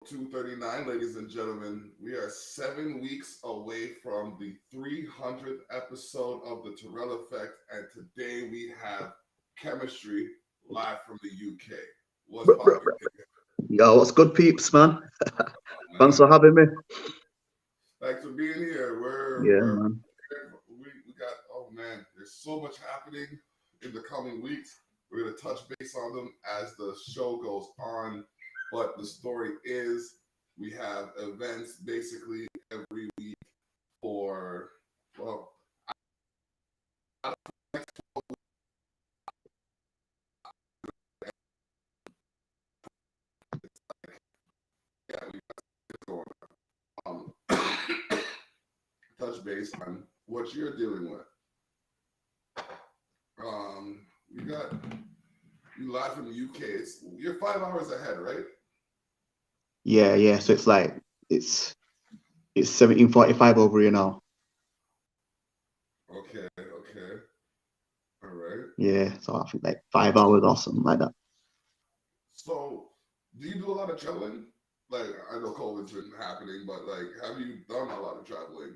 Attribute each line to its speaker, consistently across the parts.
Speaker 1: Ep.239, ladies and gentlemen. We are 7 weeks away from the 300th episode of the Terrell Effect, and today we have Chemistry live from the UK. What's
Speaker 2: Bro, bro,
Speaker 1: popping?
Speaker 2: bro. Yo, what's good, peeps, man?
Speaker 1: Oh,
Speaker 2: Thanks for
Speaker 1: man,
Speaker 2: having me.
Speaker 1: thanks for being here.
Speaker 2: Yeah, man.
Speaker 1: We got, oh man, there's so much happening in the coming weeks. We're going to touch base on them as the show goes on. But the story is we have events basically every week for, well, yeah, we got going on. Touch base on what you're dealing with. You got, you live from the UK. You're 5 hours ahead, right?
Speaker 2: Yeah. So it's 17:45 over here now.
Speaker 1: Okay. All right.
Speaker 2: Yeah, so I think like 5 hours or something like that.
Speaker 1: So, do you do a lot of traveling? Like, I know COVID's been happening, but like, have you done a lot of traveling?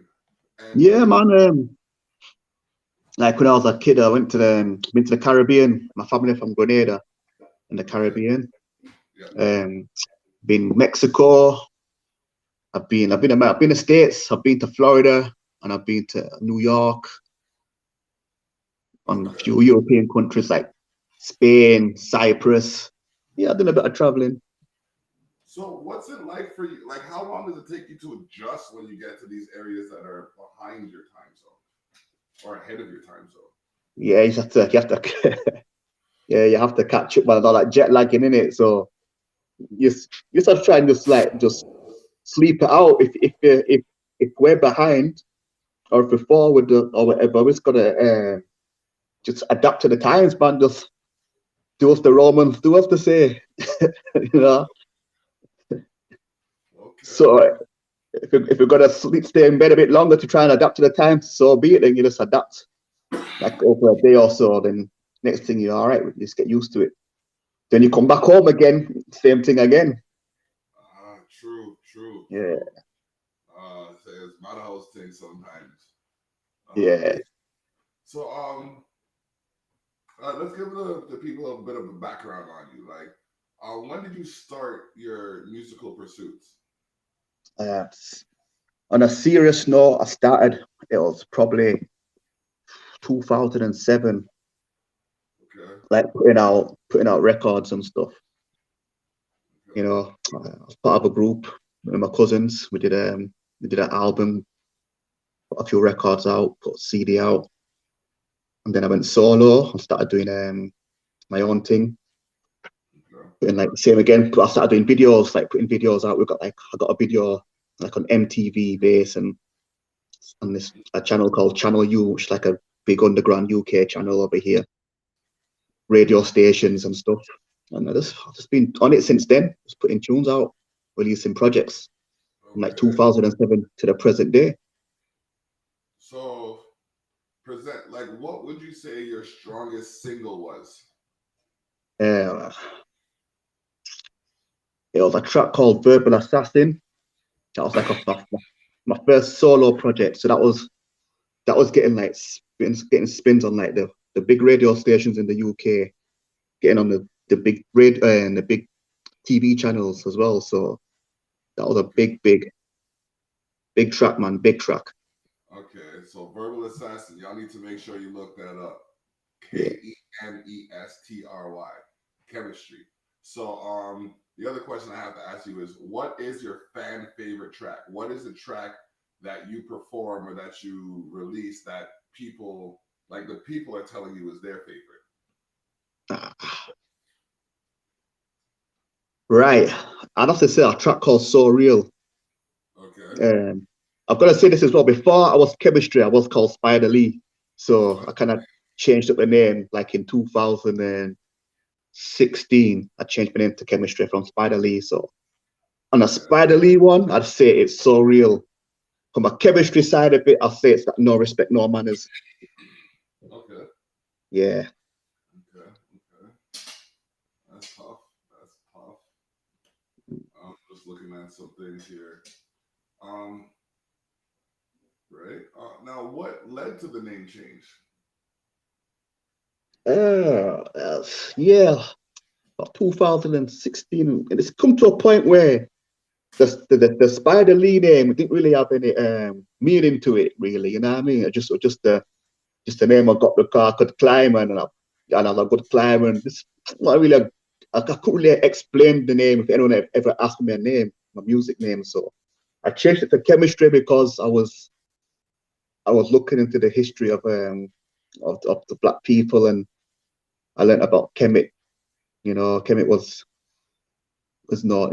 Speaker 1: And
Speaker 2: Yeah,
Speaker 1: what do you?
Speaker 2: man. Like when I was a kid, I went to the Caribbean. My family from Grenada in the
Speaker 1: Okay,
Speaker 2: Caribbean.
Speaker 1: yeah.
Speaker 2: Um, been Mexico. I've been to States. I've been to Florida, and I've been to New York, on a
Speaker 1: Okay.
Speaker 2: few European countries like Spain, Cyprus. Yeah, I've done a bit of traveling.
Speaker 1: So, what's it like for you? Like, how long does it take you to adjust when you get to these areas that are behind your time zone or ahead of your time zone?
Speaker 2: Yeah, yeah, you have to catch up, man. All that jet lagging in it, so you just have to try and just sleep it out. If we're behind or if we're forward or whatever, we just gotta just adapt to the times, man. Just do as the Romans do, as to say, you know. So
Speaker 1: Okay.
Speaker 2: if we're gonna stay in bed a bit longer to try and adapt to the times, so be it. Then you just adapt like over a day or so. Then next thing you're all right, you just get used to it. Then you come back home again, same thing again.
Speaker 1: True.
Speaker 2: Yeah,
Speaker 1: It's not a house thing sometimes.
Speaker 2: yeah.
Speaker 1: Okay. So, let's give the people a bit of a background on you. Like, when did you start your musical pursuits?
Speaker 2: Uh, on a serious note, I started. It was probably 2007,
Speaker 1: Okay.
Speaker 2: like putting out records and stuff. You
Speaker 1: Okay.
Speaker 2: know, I was part of a group with my cousins. We did an album, put a few records out, put a CD out, and then I went solo and started doing my own thing.
Speaker 1: Okay.
Speaker 2: Putting like same again. I started doing videos, like putting videos out. I got a video like on MTV base and on this a channel called Channel U, which is like a big underground UK channel over here, radio stations and stuff. And I've just been on it since then, just putting tunes out, releasing projects from like
Speaker 1: Okay.
Speaker 2: 2007 to the present day.
Speaker 1: So, present, like, what would you say your strongest single was?
Speaker 2: Uh, it was a track called Verbal Assassin. That was like my first solo project. So that was getting like getting spins on like the big radio stations in the UK, getting on the big and the big TV channels as well. So that was a
Speaker 1: Okay.
Speaker 2: big track, man, big track.
Speaker 1: Okay. So, Verbal Assassin, y'all need to make sure you look that up.
Speaker 2: Yeah.
Speaker 1: Kemestry. Chemistry. So, the other question I have to ask you is, what is your fan favorite track? What is the track that you perform or that you release that people, like the people, are telling you is their favorite?
Speaker 2: Ah, right. I'd have to say a track called So Real.
Speaker 1: Okay.
Speaker 2: Um, I've got to say this as well. Before I was Chemistry, I was called Spider Lee. So I kind of changed up the name like in 2016. I changed my name to Chemistry from Spider Lee. So on a
Speaker 1: Okay.
Speaker 2: Spider Lee one, I'd say it's So Real. From a chemistry side of it, I'll say it's that No Respect, No Manners.
Speaker 1: Okay.
Speaker 2: Yeah.
Speaker 1: Okay. That's tough. I'm just looking at some things here. Um, right. Now, what led to the name change?
Speaker 2: Uh, yeah, about 2016, and it's come to a point where the Spider Lee name didn't really have any meaning to it, really. You know what I mean? Just the name I got the car. I could climb and I'm a good climber. And this not really. I couldn't really explain the name if anyone ever asked me a name, my music name. So I changed it to Chemistry because I was looking into the history of the black people, and I learned about Kemet. Kemet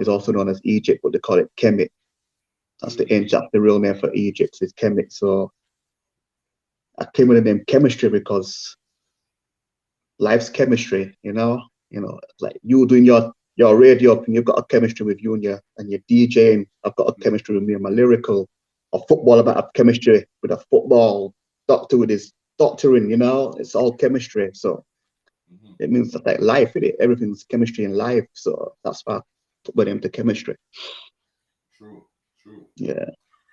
Speaker 2: is also known as Egypt, but they call it Kemet. That's the real name for Egypt is Kemet. So I came with the name Chemistry because life's chemistry, like you doing your radio and you've got a chemistry with you and your DJing. I've got a chemistry with me and my lyrical. A football about a chemistry with a football doctor with his doctoring, it's all chemistry. So
Speaker 1: Mm-hmm.
Speaker 2: it means that like life, it everything's chemistry in life. So that's why I put my name to Chemistry.
Speaker 1: True, true.
Speaker 2: Yeah.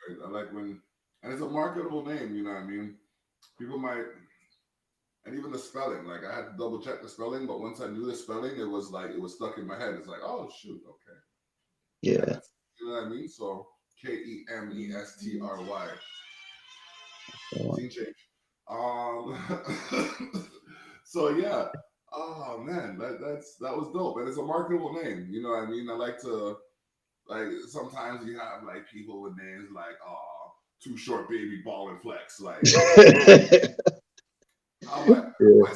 Speaker 1: Right? I like when, and it's a marketable name. You know what I mean? People might, and even the spelling. Like I had to double check the spelling, but once I knew the spelling, it was like it was stuck in my head. It's like, oh shoot, okay, yeah,
Speaker 2: Yeah.
Speaker 1: that's, you know what I mean. So Kemestry. Scene change. Um, so yeah. Oh man, that was dope, and it's a marketable name. You know what I mean? I like to like sometimes you have like people with names like Too Short Baby Ball and Flex. Like I'm like,
Speaker 2: Yeah.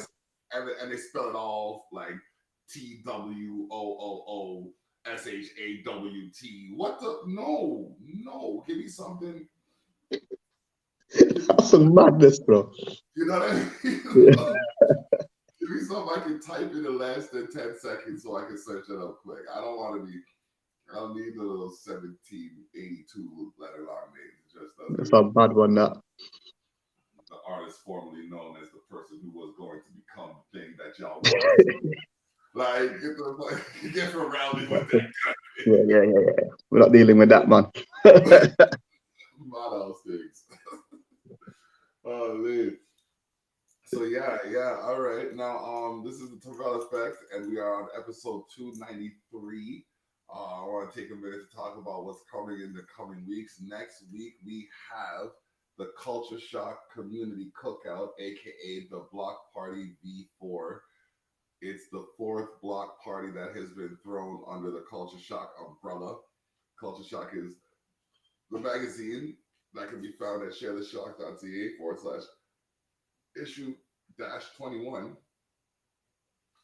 Speaker 1: and they spell it all like TWOOOSHAWT. What the? No, no. Give me something. Give me,
Speaker 2: That's some madness, bro.
Speaker 1: you know what I mean?
Speaker 2: Yeah.
Speaker 1: Give me something I can type in less than 10 seconds so I can search it up quick. I don't want to be. I don't need the little 1782 letter long names. It just doesn't.
Speaker 2: That's a bad one, that.
Speaker 1: The artist formerly known as the person who was going to become the thing that y'all want to be. Like, get around me with that.
Speaker 2: Yeah. We're not dealing with that, man.
Speaker 1: Models things. Oh man. So yeah. All right. Now, this is the Terrell Effect, and we are on episode 293. I want to take a minute to talk about what's coming in the coming weeks. Next week we have the Culture Shock Community Cookout, aka the Block Party V4. It's the fourth block party that has been thrown under the Culture Shock umbrella. Culture Shock is the magazine that can be found at sharetheshock.ca/issue 21.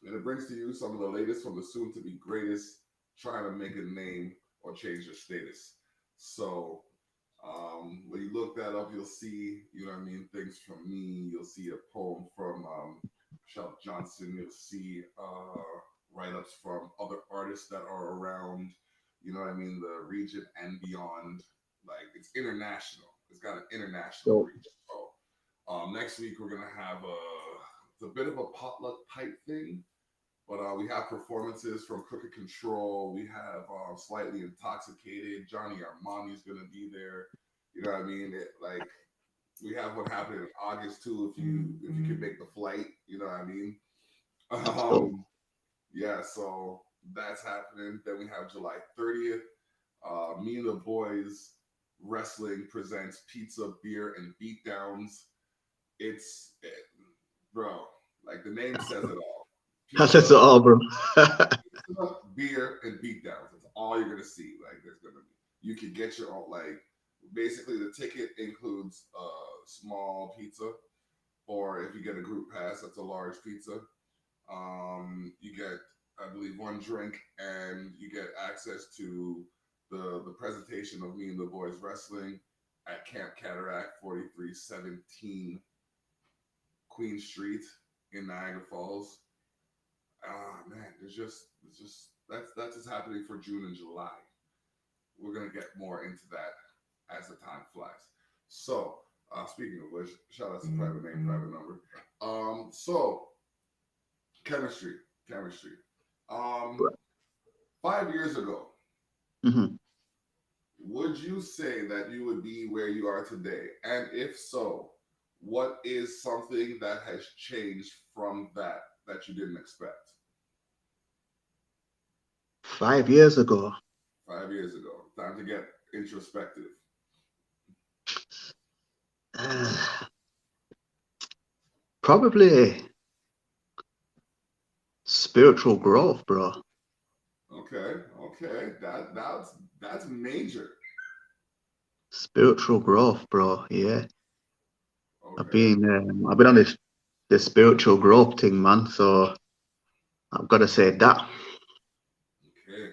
Speaker 1: And it brings to you some of the latest from the soon to be greatest trying to make a name or change your status. So when you look that up, you'll see, you know what I mean, things from me. You'll see a poem from Michelle Johnson. You'll see write-ups from other artists that are around, you know what I mean, the region and beyond. Like it's international. It's got an international
Speaker 2: So,
Speaker 1: reach. So next week we're gonna have it's a bit of a potluck type thing, but we have performances from Crooked Control. We have Slightly Intoxicated. Johnny Armani's gonna be there. You know what I mean? Like we have one happening in August too. If you can make the flight, you know what I mean?
Speaker 2: so
Speaker 1: Yeah, so that's happening. Then we have July 30th. Me and the Boys Wrestling presents Pizza, Beer, and Beatdowns. Bro, like the name says it all.
Speaker 2: that's it
Speaker 1: Pizza,
Speaker 2: all, bro.
Speaker 1: beer, and beatdowns. That's all you're gonna see. Like there's gonna be. You can get your own. Like basically, the ticket includes a small pizza, or if you get a group pass, that's a large pizza. You get, I believe, one drink, and you get access to the presentation of Me and the Boys Wrestling at Camp Cataract, 4317 Queen Street in Niagara Falls. Man, it's just that's just happening for June and July. We're gonna get more into that as the time flies. So, speaking of which, shout out to private name, private number. So chemistry. Um, 5 years ago,
Speaker 2: Hmm.
Speaker 1: would you say that you would be where you are today? And if so, what is something that has changed from that you didn't expect?
Speaker 2: 5 years ago.
Speaker 1: 5 years ago. Time to get introspective.
Speaker 2: Probably spiritual growth, bro.
Speaker 1: Okay, okay. That's major.
Speaker 2: Spiritual growth, bro. Yeah.
Speaker 1: Okay.
Speaker 2: I've been on this spiritual growth thing, man. So I've got to say that.
Speaker 1: Okay.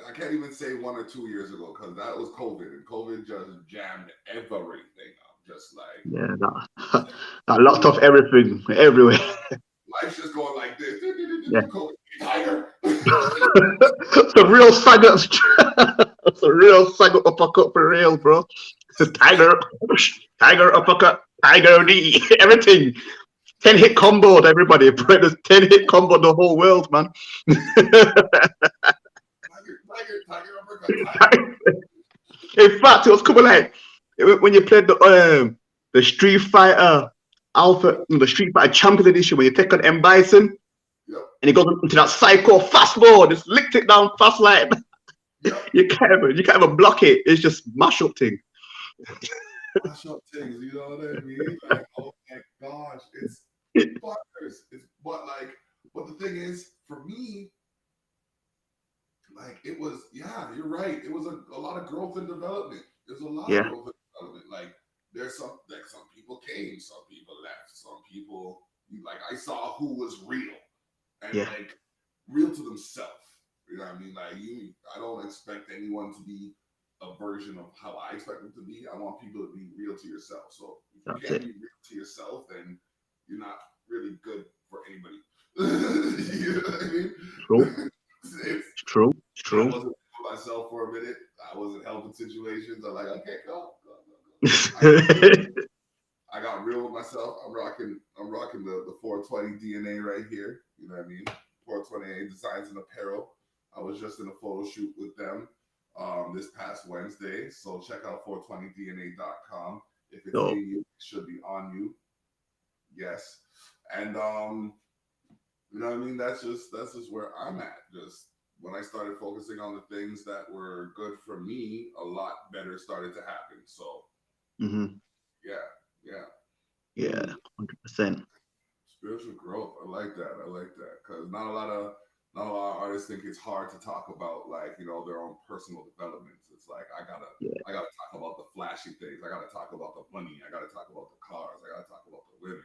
Speaker 1: I can't even say 1 or 2 years ago because that was COVID, and COVID just jammed everything up. Just like
Speaker 2: Yeah, that locked off everything everywhere.
Speaker 1: life's just going like this.
Speaker 2: Yeah.
Speaker 1: COVID, tiger.
Speaker 2: It's a real sagger. It's a real sagger uppercut for real, bro. Tiger, tiger uppercut, tiger knee, everything. 10-hit combo, everybody. There's 10-hit combo the whole world, man.
Speaker 1: Tiger, uppercut, tiger.
Speaker 2: In fact, it was coming like when you played the Street Fighter Alpha, the Street Fighter Champion Edition, when you take on M Bison,
Speaker 1: Yep.
Speaker 2: and he goes into that psycho fast mode, just licked it down fast like
Speaker 1: Yep.
Speaker 2: you can't even block it. It's just mash up thing.
Speaker 1: Mash up things, you know what I mean? Like, oh my gosh, it's butters. It's but the thing is, for me, like it was, yeah, you're right. It was a lot of growth and development. There's a lot of growth and development. Like there's some people came, some people left, some people like I saw who was real and like real to themselves. You know what I mean? Like I don't expect anyone to be a version of how I expect them to be. I want people to be real to yourself. So if you can't be real to yourself, then you're not really good for anybody. You know what I mean?
Speaker 2: True. It's true.
Speaker 1: I wasn't for myself for a minute. I wasn't helping situations. I'm like, okay, go. I got real with myself. I'm rocking the 420 DNA right here. You know what I mean? 420 Designs and Apparel. I was just in a photo shoot with them this past Wednesday. So check out 420dna.com. If it's in you, it should be on you. Yes. And you know what I mean? That's just where I'm at. Just when I started focusing on the things that were good for me, a lot better started to happen. So
Speaker 2: yeah, 100%.
Speaker 1: Spiritual growth. I like that. Because not a lot of artists think it's hard to talk about, like, you know, their own personal developments. It's like I gotta talk about the flashy things. I gotta talk about the money. I gotta talk about the cars. I gotta talk about the women.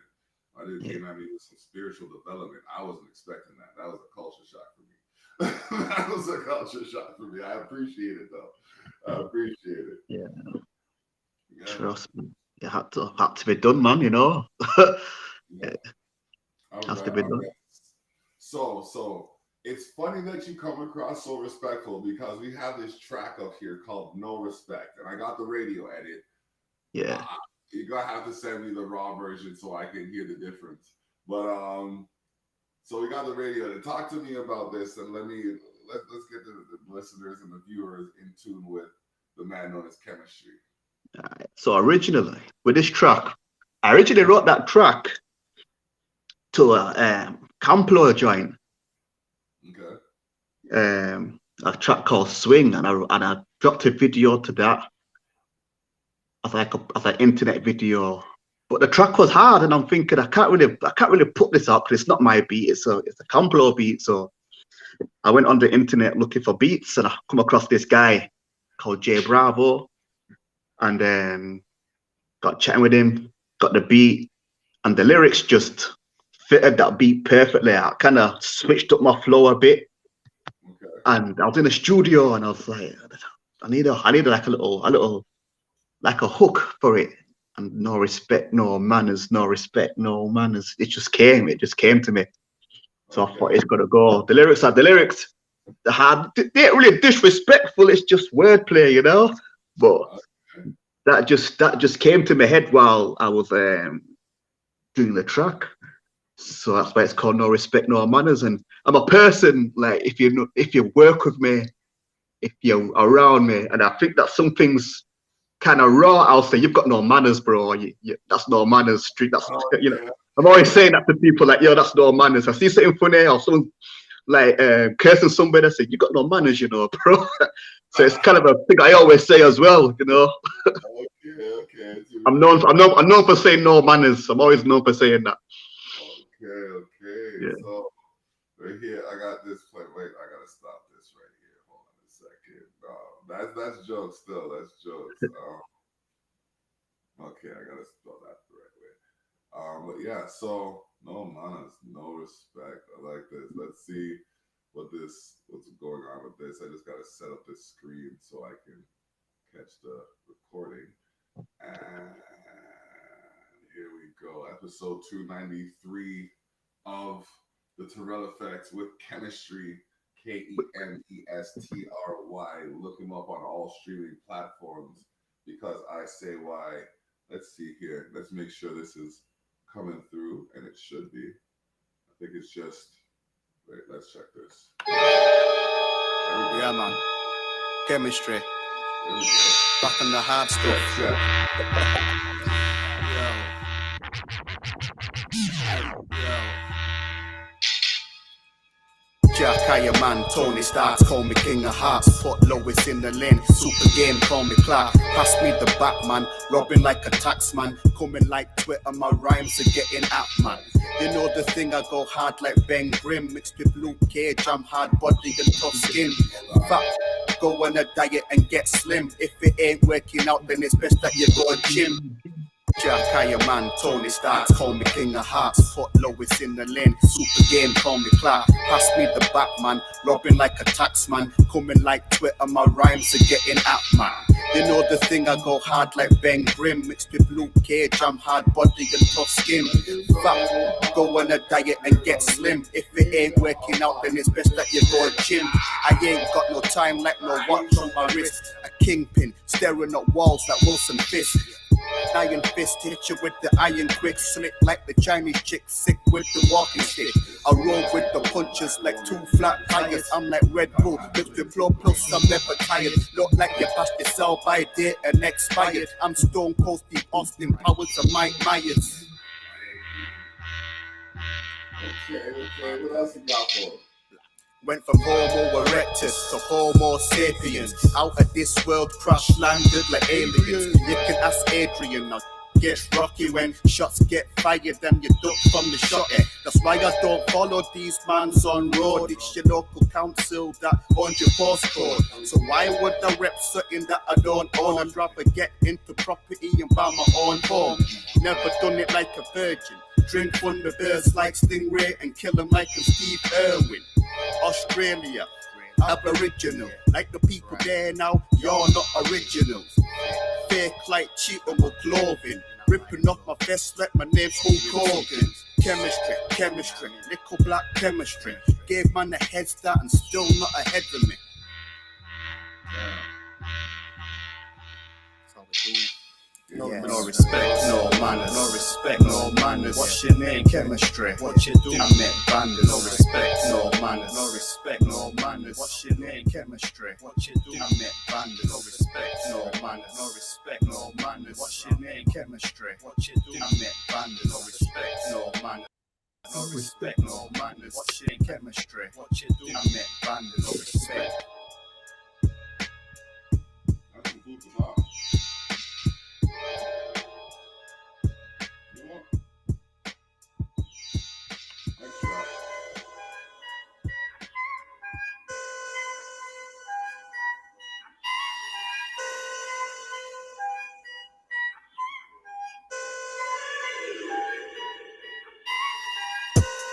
Speaker 1: I did came at me with some spiritual development. I wasn't expecting that. That was a culture shock for me. That was a culture shock for me. I appreciate it though. I appreciate it.
Speaker 2: Yeah. Trust me. It had to be done, man, you know. Has to be done.
Speaker 1: So it's funny that you come across so respectful because we have this track up here called No Respect, and I got the radio edit.
Speaker 2: Yeah.
Speaker 1: You're gonna have to send me the raw version so I can hear the difference. But so we got the radio edit. Talk to me about this, and let's get the listeners and the viewers in tune with the man known as Kemestry.
Speaker 2: All right. So originally with this track, I originally wrote that track to a Camplo joint.
Speaker 1: Okay.
Speaker 2: A track called Swing, and I dropped a video to that as an internet video. But the track was hard, and I'm thinking I can't really put this out because it's not my beat. It's a Camplo beat. So I went on the internet looking for beats, and I come across this guy called Jay Bravo, and got chatting with him, got the beat, and the lyrics just fitted that beat perfectly. I kind of switched up my flow a bit, and I was in the studio, and I was like, I need like a hook for it. And no respect, no manners, no respect, no manners. It just came to me. So I thought it's gotta go. The lyrics. They ain't really disrespectful. It's just wordplay, you know. But that just came to my head while I was doing the track. So that's why it's called No Respect, No Manners. And I'm a person, like, if you work with me, if you're around me, and I think that some things kind of raw, I'll say, you've got no manners, bro. That's no manners, street. That's I'm always saying that to people, like, yo, that's no manners. I see something funny or someone like cursing somebody, I say, you got no manners, bro. So it's kind of a thing I always say as well,
Speaker 1: Okay.
Speaker 2: I'm known for saying no manners. I'm always known for saying that.
Speaker 1: Okay. Yeah. So right here, I got this point. Wait, I gotta stop this right here. Hold on a second. That's jokes still. That's jokes. Okay, I gotta spell that the right way. But yeah, so no manners, no respect. I like this. Let's see what's going on with this. I just gotta set up this screen so I can catch the recording. And here we go. Episode 293 of the Terrell Effect with Kemestry, Kemestry. Look him up on all streaming platforms because I say why. Let's see here. Let's make sure this is coming through, and it should be. I think it's just. Wait, let's check this.
Speaker 3: Yeah, man. Kemestry. Back on the hard stuff. Jack, I am man, Tony Starks, call me King of Hearts. Put Lois in the lane, super game, call me Clark. Pass me the Batman, robbing like a taxman. Coming like Twitter, my rhymes are getting at, man. You know the thing, I go hard like Ben Grimm. Mixed with Luke Cage, I'm hard body and tough skin. Fact, go on a diet and get slim. If it ain't working out, then it's best that you go to gym. Jack, I am man, Tony Starks, call me King of Hearts. Put Lois in the lane, super game, call me Clark. Pass me the Batman, robbing like a taxman. Coming like Twitter, my rhymes are getting at, man. You know the thing, I go hard like Ben Grimm. Mixed with Luke Cage, I'm hard body and tough skin. Fact, go on a diet and get slim. If it ain't working out, then it's best that you go to gym. I ain't got no time like no watch on my wrist. A kingpin, staring at walls like Wilson Fisk. Iron fist hit you with the iron quick, slick like the Chinese chick, sick with the walking stick. I roll with the punches like two flat tires. I'm like Red Bull, mixed with flow plus I'm never tired. Look like you passed yourself by date and expired. I'm Stone Cold Steve Austin, powers of Mike Myers.
Speaker 1: Okay, what else you got for us?
Speaker 3: Went from Homo erectus to Homo sapiens. Out of this world, crash landed like aliens. You can ask Adrian now. Gets rocky when shots get fired and you duck from the shot. That's why I don't follow these mans on road. It's your local council that owns your postcode. So why would I rep something that I don't own? I'd rather get into property and buy my own home. Never done it like a virgin. Drink from the birds like Stingray and kill them like a Steve Irwin. Australia, Aboriginal. Like the people there now, you're not originals. Fake like cheatable clothing. Ripping off my vest like my name's Hulk Hogan. Kemestry, little black chemistry. Gave man a head start and still not ahead of me. That's how we do. No respect, no manners. No respect, no manners. What's your name? Kemestry. What you do? I met banders. No respect, no manners. No respect, no manners. What's your name? Chemistry. What you do? I met banders. No respect, no manners. No respect, no manners. What's your name? Chemistry. What you do? I met banders. No respect, no manners. No respect, no manners. What's your name? Chemistry. What you do? I met banders. No respect.
Speaker 1: That's some food for thought.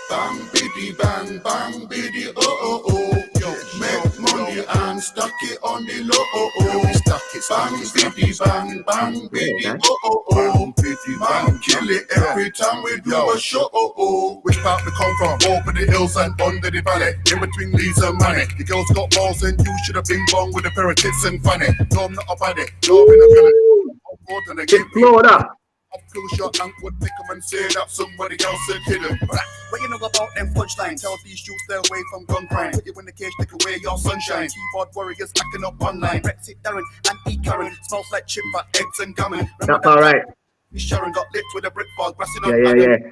Speaker 1: Bang biddy bang bang biddy oh oh oh. Yo, make money and stack it on the low oh oh. Stack it, bang biddy bang bang biddy oh oh oh. Biddy bang kill it every time we do a show oh oh. Which part we come from? Over the hills and under the valley. In between leaves and money. The girls got balls and you should have been born with a pair of tits and funny. No, I'm not a body. No, I'm in a village.
Speaker 2: Florida.
Speaker 3: I'll close your tongue, would pick 'em and say that somebody else had hit 'em. What you know about them punchlines? Tell these youths stay away from gun crime. Put you in the cage, take away your sunshine. Keyboard warriors acting up online. Brexit Darren and E. Karen. Smells like chip fat, eggs and gammon.
Speaker 2: That's all right.
Speaker 3: Sharon got lit with a brick ball, grassing
Speaker 2: Yeah,
Speaker 3: on
Speaker 2: yeah,
Speaker 3: Adam.
Speaker 2: yeah.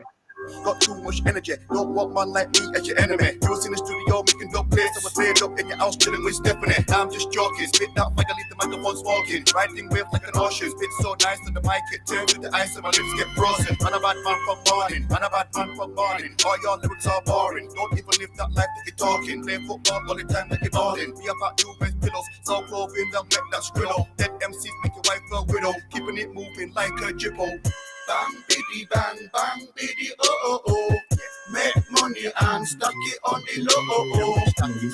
Speaker 3: Got too much energy. Don't want man like me as your enemy. You was in the studio making dope plays. I was laid up in your house chilling with Stephanie. Now I'm just joking. Spit that fire, leave the microphone smoking. Riding waves like an ocean. Spit so nice that the mic it turns to the ice and my lips get frozen. Man a bad man from morning. Man a bad man from morning. All your lyrics are boring. Don't even live that life that you're talking. Play football all the time like you're balling. Be about you best pillows. So clothing they'll make that scribble. Dead MCs make your wife a widow. Keeping it moving like a jippo. Bang biddy bang bang biddy oh oh oh. Make money and stack it on the low oh oh.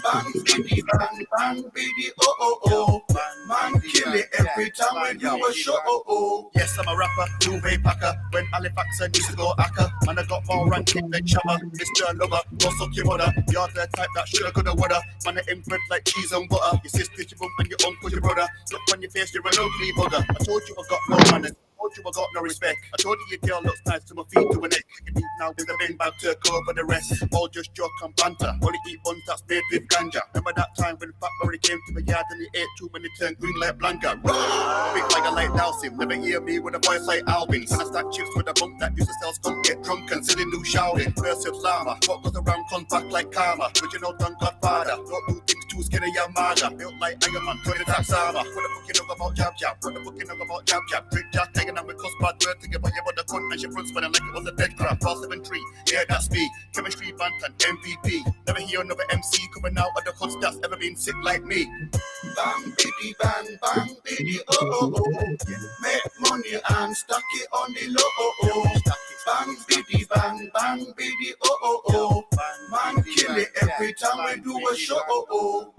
Speaker 3: Bang biddy bang bang biddy oh oh oh. Man kill it every time we do a show oh oh. Yes, I'm a rapper, Juve packer. When Halifax and used to go hacker. Man, I got more ranking than Shabba. Mr. Lover, go suck your mother. You're the type that shoulda coulda woulda. Man, I inbred like cheese and butter. Your sister, your mum and your uncle, your brother. Look on your face, you're an ugly bugger. I told you I got no manners. I told you I got no respect. I told you your girl looks nice to my feet to a neck. You deep now with a bang bag to cover the rest. All just joke and banter. Only eat buns that's made with ganja. Remember that time when Fat Barry came to my yard and he ate too many turned green like Blanca. Big like a light dowsing. Never hear me with a voice like Alvin. And I stack chips with a bunk that used to sell skunk. Get drunk and silly new shouting. First of Lama. What goes around comes back like karma. Original done Godfather. Don't do things too skinny, your maga. Built like Iron Man, 20 times armor. What the fuck you know about jab jab? What the fuck you know about jab jab? Drink jack, taking out with cuss bad word to give your mother cunt and she front spinning like it was a dead crab. 473, yeah, that's me. Chemistry, Bantan, MVP. Never hear another MC coming out of the cuts that's ever been sick like me. Bang, biddy, bang, biddy, oh, oh, oh. Make money and stack it on the low, oh, oh. Bang, biddy, bang, biddy, oh, oh, oh. Man, kill it every time we do a show, oh, oh.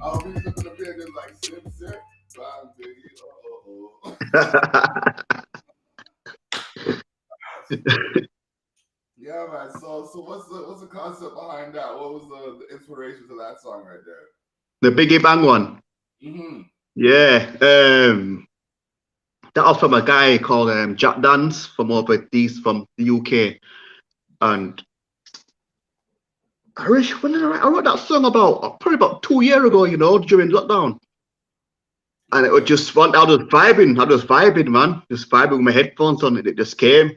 Speaker 1: I'll be looking at the band like sip, sip, bang, biggie, oh, oh, oh. Yeah, man. So what's the concept behind that? What was the inspiration to that song right there?
Speaker 2: The Biggie Bang one.
Speaker 1: Mm-hmm.
Speaker 2: Yeah. That was from a guy called Jack Dance from over east from the UK. And when did I wrote that song probably about 2 years ago, you know, during lockdown. And it was just I was vibing, man. Just vibing with my headphones on. It just came.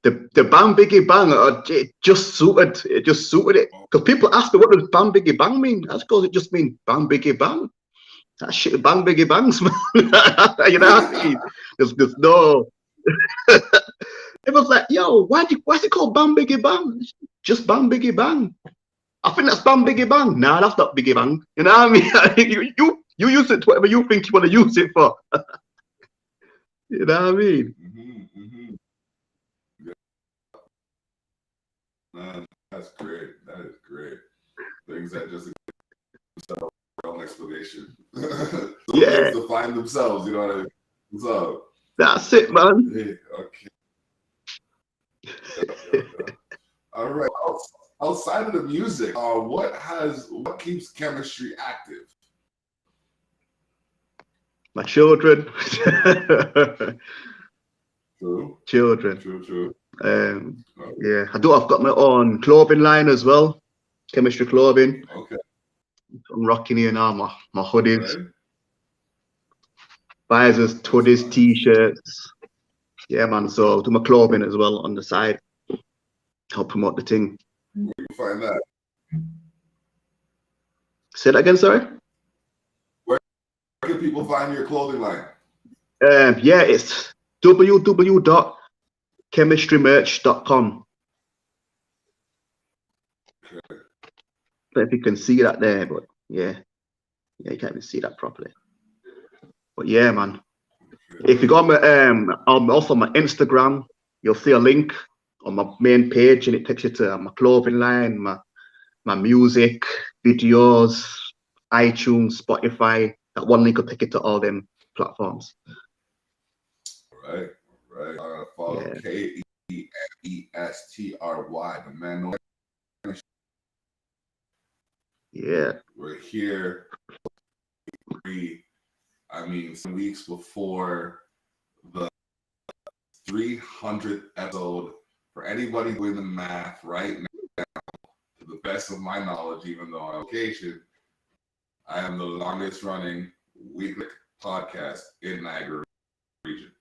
Speaker 2: The Bang Biggie Bang, it just suited it. Because people ask me, what does Bang Biggie Bang mean? That's because it just means Bang Biggie Bang. That shit, Bang Biggie Bangs, man. You know what I mean? There's no. It was like, yo, why's it called Bang Biggie Bang? Just Bang Biggie Bang. I think that's Bang Biggie Bang. Nah, that's not Biggie Bang. You know what I mean? you use it to whatever you think you want to use it for. You know what I mean?
Speaker 1: Mm-hmm, mm-hmm. Yeah. Man, that's great. That is great. Things that just themselves their own explanation.
Speaker 2: Yeah.
Speaker 1: To find themselves, you know what I mean? What's up?
Speaker 2: That's it, man.
Speaker 1: Hey, okay. All right. Outside of the music, what keeps Kemestry active?
Speaker 2: My children.
Speaker 1: True.
Speaker 2: Children.
Speaker 1: True.
Speaker 2: Yeah, I've got my own clothing line as well. Kemestry clothing.
Speaker 1: Okay.
Speaker 2: I'm rocking here now my hoodies,
Speaker 1: Right.
Speaker 2: visors, hoodies, t-shirts. Yeah, man. So I do my clothing as well on the side. Help promote the thing.
Speaker 1: Where you find that?
Speaker 2: Say that again, sorry.
Speaker 1: Where can people find your clothing line?
Speaker 2: Yeah, it's www.kemestrymerch.com.
Speaker 1: Okay.
Speaker 2: I don't know if you can see that there, but yeah, you can't even see that properly. But yeah, man. If you go on my also my Instagram, you'll see a link on my main page, and it takes you to my clothing line, my music, videos, iTunes, Spotify. That one link will take you to all them platforms.
Speaker 1: Right. Follow Kemestry, the man.
Speaker 2: Yeah.
Speaker 1: We're here I mean, some weeks before the 300th episode. For anybody doing the math right now, to the best of my knowledge, even though on location, I am the longest running weekly podcast in Niagara region.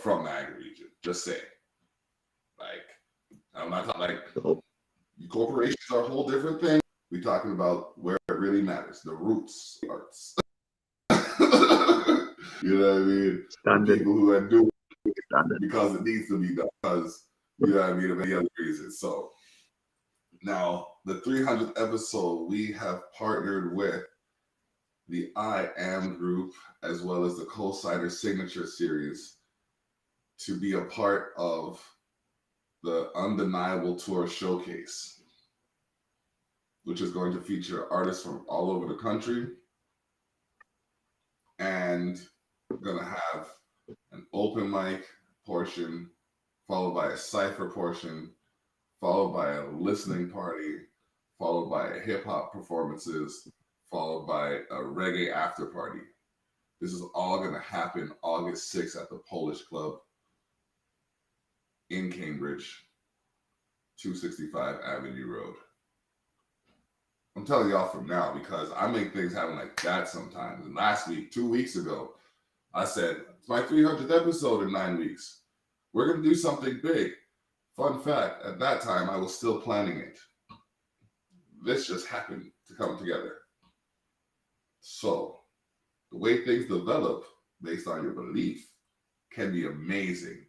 Speaker 1: From Niagara region, just saying. Like, I'm not talking like corporations are a whole different thing. We're talking about where it really matters, the roots arts. You know what I mean?
Speaker 2: Standard.
Speaker 1: The people who are doing it
Speaker 2: Standard.
Speaker 1: because it needs to be done. Because, you know what I mean, of any other reason. So now the 300th episode, we have partnered with the I Am group as well as the Co-Signer Signature Series to be a part of the Undeniable Tour Showcase, which is going to feature artists from all over the country. And we're going to have an open mic portion, followed by a cypher portion, followed by a listening party, followed by hip-hop performances, followed by a reggae after party. This is all going to happen August 6th at the Polish Club in Cambridge, 265 Avenue Road. I'm telling y'all from now because I make things happen like that sometimes. And last week, 2 weeks ago, I said, it's my 300th episode in 9 weeks. We're going to do something big. Fun fact, at that time, I was still planning it. This just happened to come together. So, the way things develop based on your belief can be amazing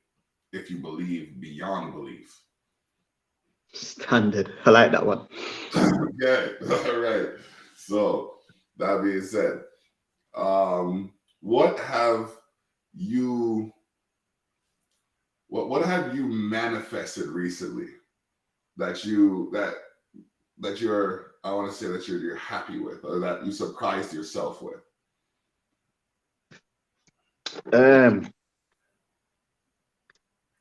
Speaker 1: if you believe beyond belief.
Speaker 2: Standard. I like that one.
Speaker 1: Okay, all right. So, that being said, what have you manifested recently that you're I want to say that you're happy with, or that you surprised yourself with?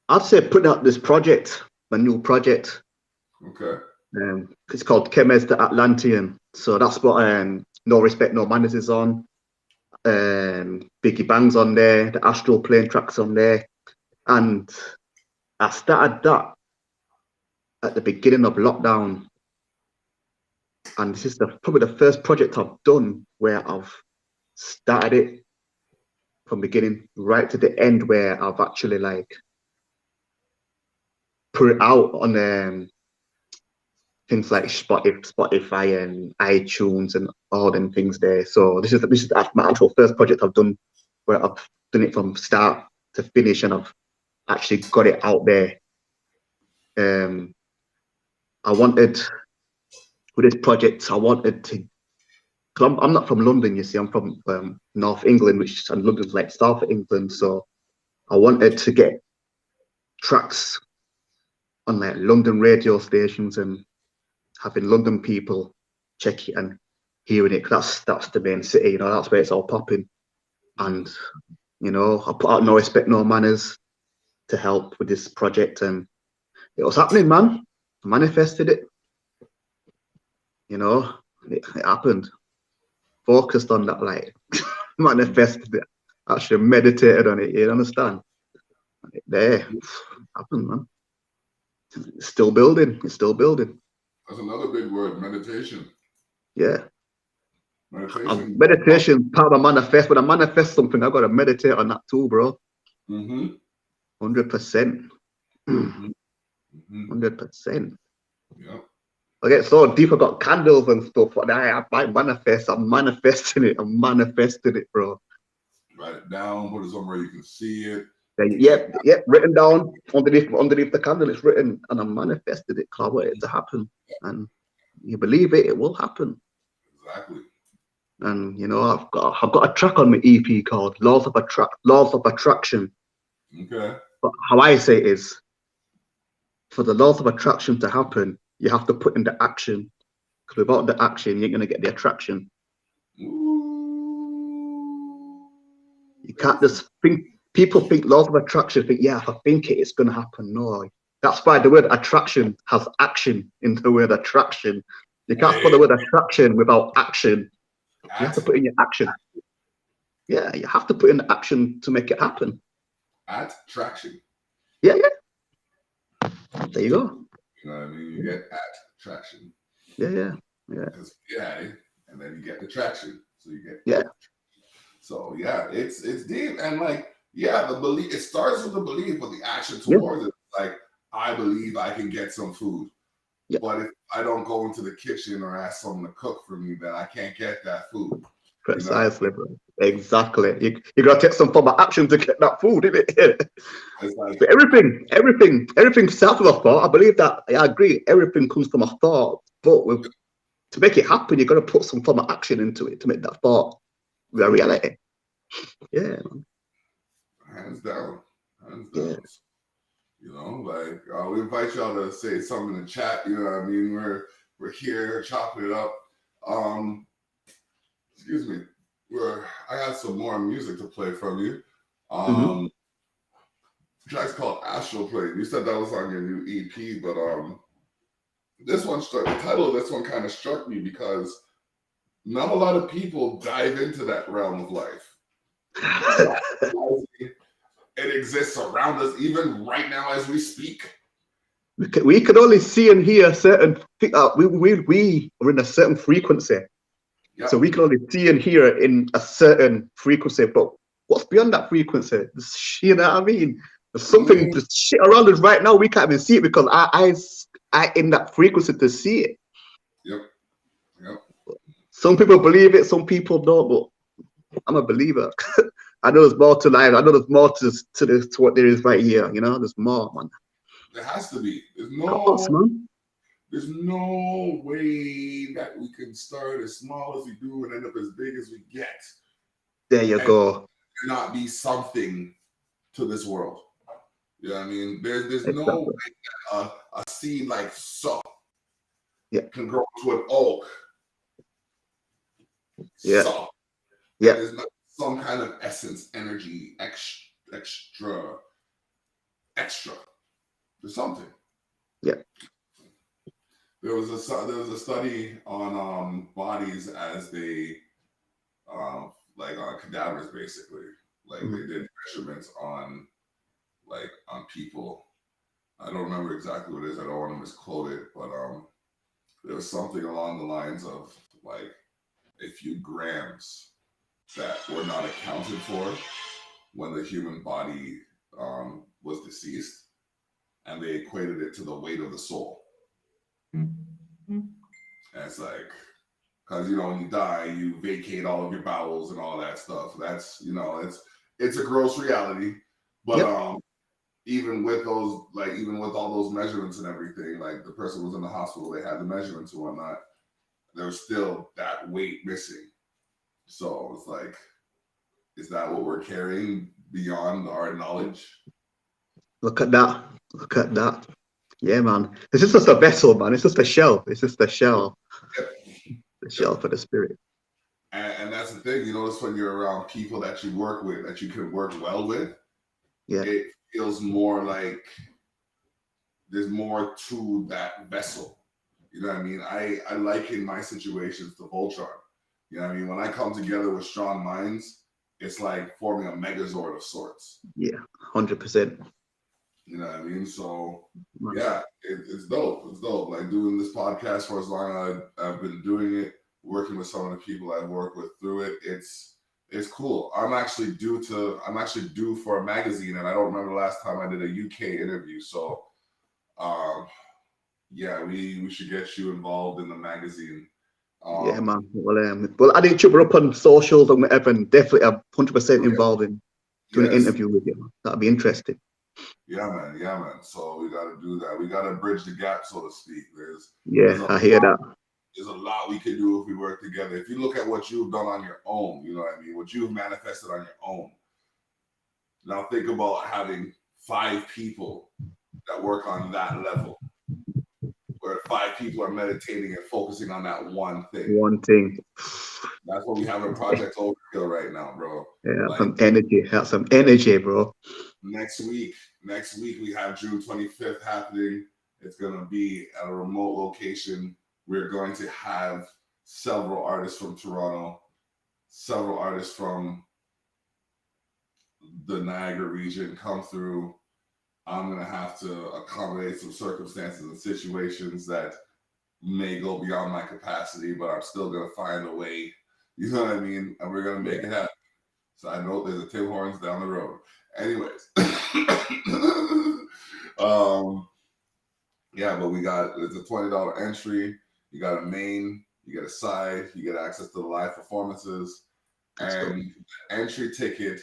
Speaker 2: I'd say putting out this project, a new project.
Speaker 1: Okay.
Speaker 2: It's called Kemestry Atlantean. So that's what No Respect, No Manners is on. Biggie Bang's on there, the Astral Plane track's on there. And I started that at the beginning of lockdown. And this is probably the first project I've done where I've started it from beginning right to the end, where I've actually like put it out on things like Spotify and iTunes and all them things there. So this is my actual first project I've done where I've done it from start to finish, and I've actually got it out there. I wanted with this project, I wanted to, because I'm not from London, you see, I'm from North England, and London's like South of England. So I wanted to get tracks on like London radio stations and having London people check it and hearing it. That's the main city, you know, that's where it's all popping. And, you know, I put out No Respect, No Manners to help with this project, and it was happening, man. I manifested it. You know, it happened. Focused on that, like, manifested it. Actually meditated on it, you understand? And it there, happened, man. It's still building. It's still building.
Speaker 1: That's another big word, meditation.
Speaker 2: Yeah.
Speaker 1: Meditation.
Speaker 2: Meditation, part of my manifest. When I manifest something, I got to meditate on that too, bro. 100%. 100%.
Speaker 1: Yeah.
Speaker 2: I get so deep. I got candles and stuff. And I manifest. I'm manifesting it. I'm manifesting it, bro.
Speaker 1: Write it down. Put it somewhere you can see it.
Speaker 2: Yep. Written down underneath the candle. It's written, and I manifested it. Cause I want it to happen. And you believe it, it will happen.
Speaker 1: Exactly.
Speaker 2: And you know, I've got a track on my EP called Laws of Attraction.
Speaker 1: Okay.
Speaker 2: But how I say it is, for the laws of attraction to happen, you have to put in the action. Because without the action, you ain't gonna get the attraction.
Speaker 1: Ooh.
Speaker 2: You can't just think. People think laws of attraction. Think, yeah, if I think it, it's gonna happen. No, that's why the word attraction has action in the word attraction. You can't spell the word attraction without action. You have to put in your action. Yeah, you have to put in the action to make it happen.
Speaker 1: At traction.
Speaker 2: Yeah. There you go.
Speaker 1: You know what I mean? You get at traction.
Speaker 2: Yeah.
Speaker 1: Because and then you get the traction. So you get
Speaker 2: yeah.
Speaker 1: So yeah, it's deep. And like, yeah, the belief, it starts with the belief, but the action towards it. Like, I believe I can get some food.
Speaker 2: Yeah.
Speaker 1: But if I don't go into the kitchen or ask someone to cook for me, then I can't get that food.
Speaker 2: Precisely, bro. Exactly. You gotta take some form of action to get that food, isn't it?
Speaker 1: Like,
Speaker 2: but everything starts with a thought. I believe that. I agree. Everything comes from a thought, but to make it happen, you got to put some form of action into it to make that thought a reality. Yeah, man.
Speaker 1: Hands down. Yeah. You know, like we invite y'all to say something in the chat. You know what I mean? We're here chopping it up. Excuse me. I got some more music to play from you. The track's called Astral Plane. You said that was on your new EP, but the title of this one kind of struck me because not a lot of people dive into that realm of life. It exists around us, even right now as we speak.
Speaker 2: We can only see and hear certain. We are in a certain frequency, so we can only see and hear in a certain frequency. But what's beyond that frequency? You know what I mean? There's something shit around us right now. We can't even see it because our eyes are in that frequency to see it.
Speaker 1: Yep.
Speaker 2: Some people believe it, some people don't. But I'm a believer. I know there's more to life. I know there's more to what there is right here. You know, there's more, man.
Speaker 1: There has to be. There's no way that we can start as small as we do and end up as big as we get.
Speaker 2: There you go.
Speaker 1: Not be something to this world. You know what I mean? There's no way that a seed like so can grow to an oak.
Speaker 2: Yeah.
Speaker 1: So there's not some kind of essence, energy, extra. There's something.
Speaker 2: Yeah.
Speaker 1: There was a study on bodies as they like on cadavers basically. Like they did measurements on people. I don't remember exactly what it is. I don't want to misquote it, but there was something along the lines of like a few grams that were not accounted for when the human body was deceased, and they equated it to the weight of the soul. And it's like, because when you die, you vacate all of your bowels and all that stuff. That's it's a gross reality. But even with those, even with all those measurements and everything, like the person was in the hospital, they had the measurements and whatnot. There was still that weight missing. So it's like, is that what we're carrying beyond our knowledge?
Speaker 2: Look at that. Yeah, man. It's just a vessel, man. It's just a shell. The shell for the spirit.
Speaker 1: And that's the thing. You notice when you're around people that you work with, that you can work well with, it feels more like there's more to that vessel. You know what I mean? I liken my situations to Voltron. You know what I mean? When I come together with strong minds, it's like forming a megazord of sorts.
Speaker 2: Yeah, 100%.
Speaker 1: You know what I mean? So yeah, it's dope. It's dope. Like doing this podcast for as long as I've been doing it, working with some of the people I've worked with through it. It's cool. I'm actually due for a magazine, and I don't remember the last time I did a UK interview. So we should get you involved in the magazine.
Speaker 2: Yeah, man. Well, I didn't chip her up on socials and whatever, and definitely I'm 100% involved in doing an interview with you. That'd be interesting.
Speaker 1: Yeah, man. So we got to do that. We got to bridge the gap, so to speak.
Speaker 2: I hear that.
Speaker 1: There's a lot we can do if we work together. If you look at what you've done on your own, you know what I mean? What you've manifested on your own. Now think about having 5 people that work on that level, where 5 people are meditating and focusing on that one thing. That's what we have in Project Overkill right now, bro.
Speaker 2: Yeah, have some energy, bro.
Speaker 1: Next week we have June 25th happening. It's gonna be at a remote location. We're going to have several artists from Toronto. several artists from the Niagara region come through. I'm going to have to accommodate some circumstances and situations that may go beyond my capacity, but I'm still going to find a way. You know what I mean? And we're going to make it happen. So I know there's a Tim Hortons down the road. Anyways. Yeah, but it's a $20 entry. You got a main, you get a side, you get access to the live performances. And entry ticket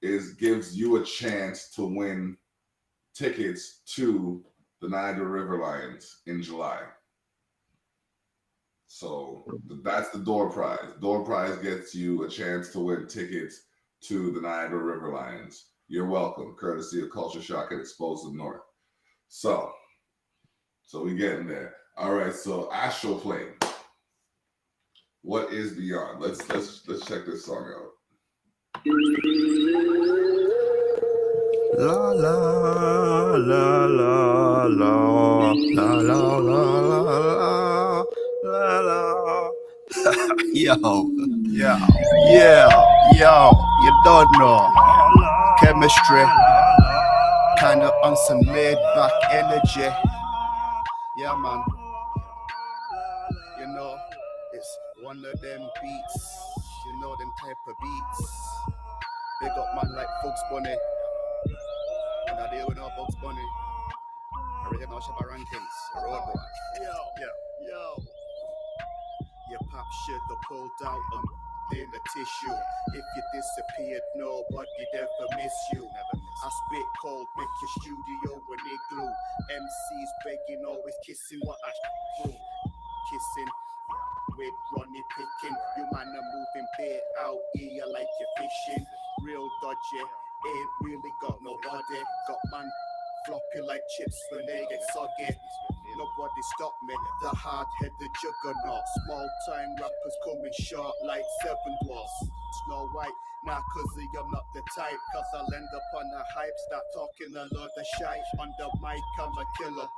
Speaker 1: gives you a chance to win tickets to the Niagara River Lions in July. So that's the door prize. Door prize gets you a chance to win tickets to the Niagara River Lions. You're welcome, courtesy of Culture Shock and Explosive North. So we getting there. All right, so Astroplane. What is Beyond? Let's check this song out.
Speaker 3: La la la la la la la la la la. Yo, you don't know. Kemestry, kind of on some laid back energy. Yeah, man. You know, it's one of them beats. You know them type of beats. They got man like Bugs Bunny. And I deal with no Bugs Bunny. Original Shabba Rankins, Road Boy. Yo. Your pop should have pulled out in the tissue. If you disappeared, nobody ever miss you. I spit cold, make your studio an igloo. MCs begging, always kissing what I grew. Kissing with Ronnie picking. You man are moving bait out here like you're fishing. Real dodgy, ain't really got nobody. Got man floppy like chips when they get soggy. Nobody stop me, the hard-headed juggernaut. Small-time rappers coming short like 7 dwarfs. Snow White, nah, cause I'm not the type. Cause I'll end up on the hype, start talking a lot of shite. On the mic, I'm a killer.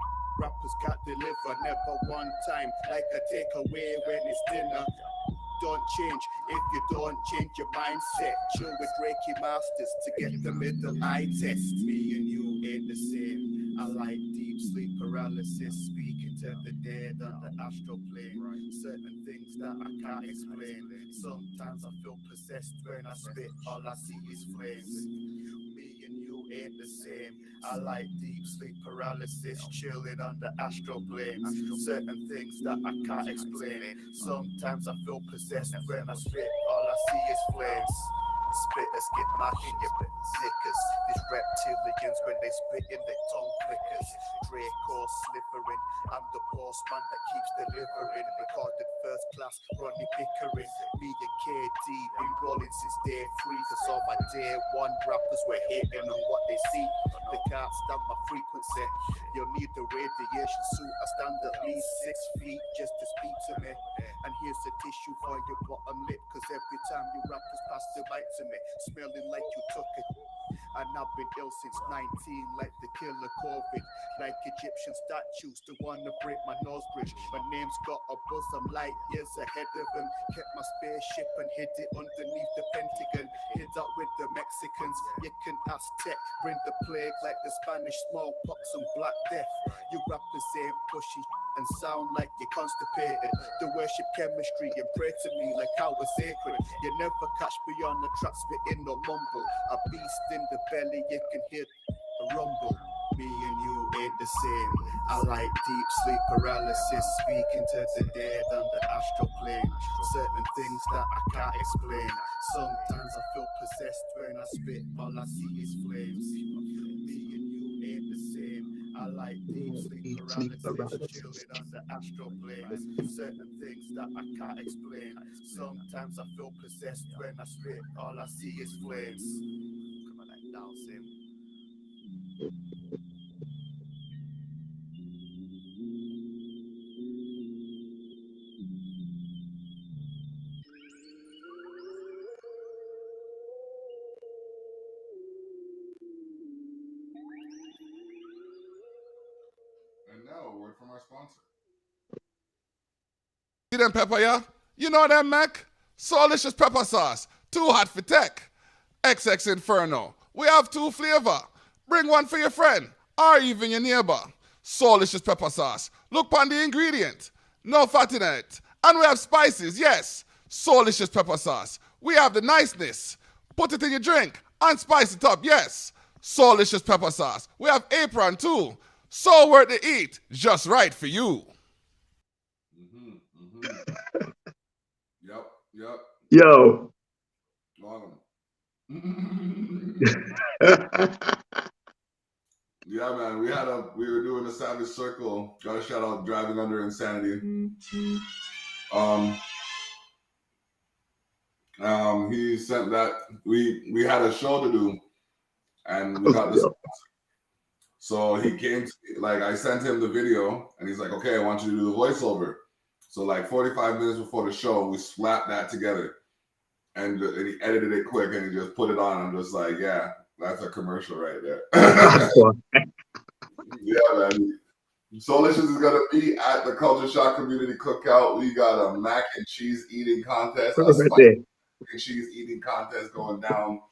Speaker 3: Rappers got deliver, never one time. Like a takeaway when it's dinner. Don't change if you don't change your mindset. Chill with Reiki Masters to get the middle eye test. Me and you ain't the same. I like deep sleep paralysis, speaking to the dead on the astral plane. Certain things that I can't explain. Sometimes I feel possessed when I spit, all I see is flames. Me and you ain't the same. I like deep sleep paralysis, chilling on the astral plane. Certain things that I can't explain. Sometimes I feel possessed when I spit, all I see is flames. Spitters get marking your zickers. These reptilians, when they spit in their tongue flickers. Draco slithering, I'm the boss man that keeps delivering. Recorded first class, Ronnie Pickering. Me and KD been rolling since day 3. Cause all my day 1 rappers were hating on what they see. They can't stand my frequency. You'll need the radiation suit. I stand at least 6 feet just to speak to me. And here's a tissue for your bottom lip. Cause every time you rappers pass the mic to me, smelling like you took it. And I've been ill since 19, like the killer COVID. Like Egyptian statues, to wanna break my nose bridge. My name's got a buzz, I'm light years ahead of them. Kept my spaceship and hid it underneath the Pentagon. Hid up with the Mexicans, you can ask Tech. Bring the plague like the Spanish smallpox and Black Death. You rappers ain't pushy and sound like you're constipated. The worship chemistry and pray to me like I was sacred. You never catch me on the track spitting no mumble. A beast in the belly, you can hear a rumble. Me and you ain't the same. I like deep sleep paralysis, speaking to the dead on the astral plane. Certain things that I can't explain. Sometimes I feel possessed when I spit, all I see is flames. Me and you ain't the same. I like deep sleep paralysis, chilling on the astral plane. Certain things that I can't explain. Sometimes I feel possessed when I spit, all I see is flames. Come on, like down, Sim.
Speaker 1: And now a word from our sponsor. See them pepper, yeah? You know them, Mac? Soulicious pepper sauce, too hot for tech. XX Inferno, we have 2 flavor. Bring one for your friend or even your neighbor. Soulicious pepper sauce, look on the ingredient. No fat in it. And we have spices, yes. Soulicious pepper sauce, we have the niceness. Put it in your drink and spice it up, yes. Soulicious pepper sauce, we have apron too. So worth to eat, just right for you. Yep.
Speaker 2: Yo.
Speaker 1: Yeah, man. We were doing a Savage Circle. Got a shout out Driving Under Insanity. He sent that we had a show to do, and we got this. So he came to, like, I sent him the video, and he's like, "Okay, I want you to do the voiceover." So like 45 minutes before the show, we slapped that together, and he edited it quick, and he just put it on. I'm just like, yeah, that's a commercial right there. Yeah, man. Soulicious is gonna be at the Culture Shock Community Cookout. We got a mac and cheese eating contest, a spicy mac and cheese eating contest going down.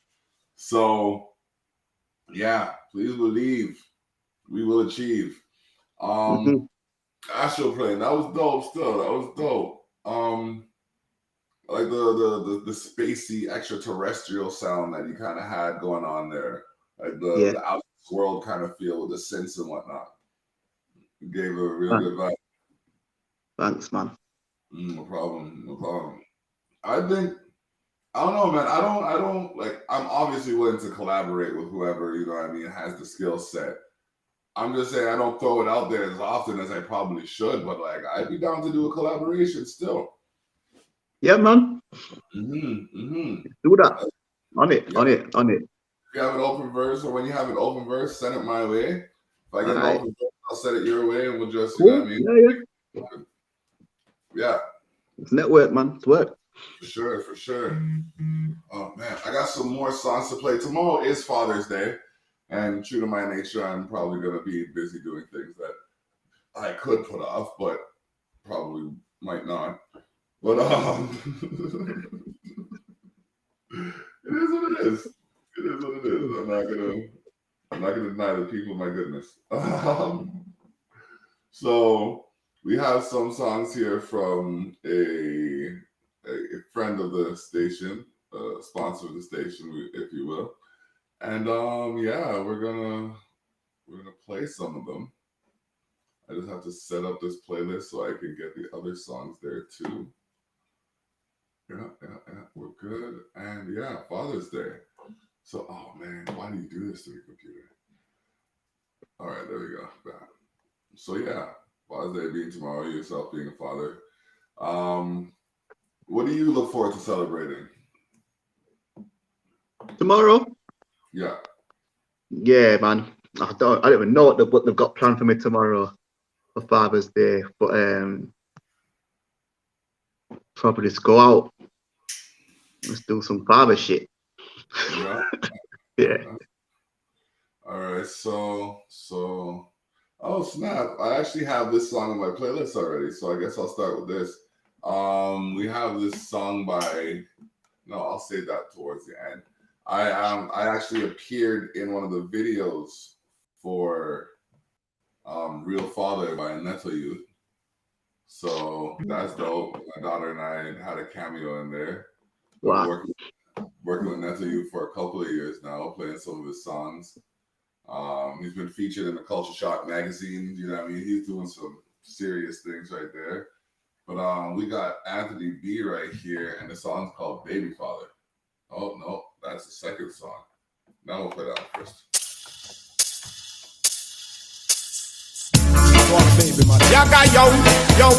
Speaker 1: So, yeah, please believe we will achieve. Astral Plane, that was dope. Still, that was dope. Like the spacey extraterrestrial sound that you kind of had going on there, like the out world kind of feel with the synths and whatnot. It gave a real good vibe.
Speaker 2: Thanks, man.
Speaker 1: No problem. I think, I don't know, man. I don't like. I'm obviously willing to collaborate with whoever, you know what I mean, has the skill set. I'm just saying I don't throw it out there as often as I probably should, but like I'd be down to do a collaboration still.
Speaker 2: Yeah, man. Do that. On it.
Speaker 1: If you have an open verse, or when you have an open verse, send it my way. If I get an open verse, I'll send it your way, and we'll just, you know what I mean? Yeah.
Speaker 2: It's network, man. It's work.
Speaker 1: For sure. Oh man, I got some more songs to play. Tomorrow is Father's Day. And true to my nature, I'm probably going to be busy doing things that I could put off, but probably might not. But it is what it is. It is what it is. I'm not gonna deny the people my goodness. So we have some songs here from a friend of the station, sponsor of the station, if you will. And yeah, we're gonna play some of them. I just have to set up this playlist so I can get the other songs there too. Yeah, we're good. And yeah, Father's Day. So, oh man, why do you do this to me, computer? All right, there we go. Back. So yeah, Father's Day being tomorrow, yourself being a father. What do you look forward to celebrating?
Speaker 2: Tomorrow?
Speaker 1: Yeah.
Speaker 2: Yeah, man. I don't even know what they've got planned for me tomorrow for Father's Day, but probably just go out. Let's do some father shit.
Speaker 1: Yeah.
Speaker 2: Yeah.
Speaker 1: All right. So. Oh snap! I actually have this song on my playlist already, so I guess I'll start with this. We have this song by. No, I'll say that towards the end. I actually appeared in one of the videos for Real Father by Neto Youth. So that's dope. My daughter and I had a cameo in there.
Speaker 2: Wow.
Speaker 1: Working with Neto Youth for a couple of years now, playing some of his songs. He's been featured in the Culture Shock magazine. You know what I mean? He's doing some serious things right there. But we got Anthony B right here, and the song's called Baby Father. Oh, no, that's the second song. Now we'll play that one first.
Speaker 4: Baby, man. Yaga yo, yo.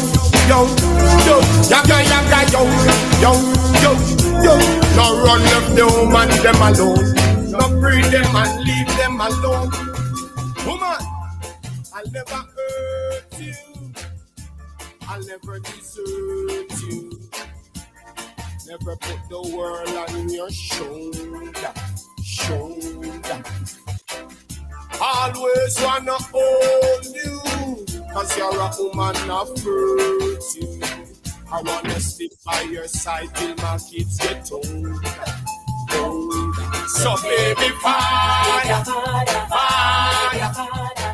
Speaker 4: No run left the woman them alone. No free them and leave them alone. Woman, I'll never hurt you. I'll never desert you. Never put the world on your shoulder. Always wanna hold you, 'cause you're a woman of virtue. I wanna stick by your side till my kids get old. So baby father,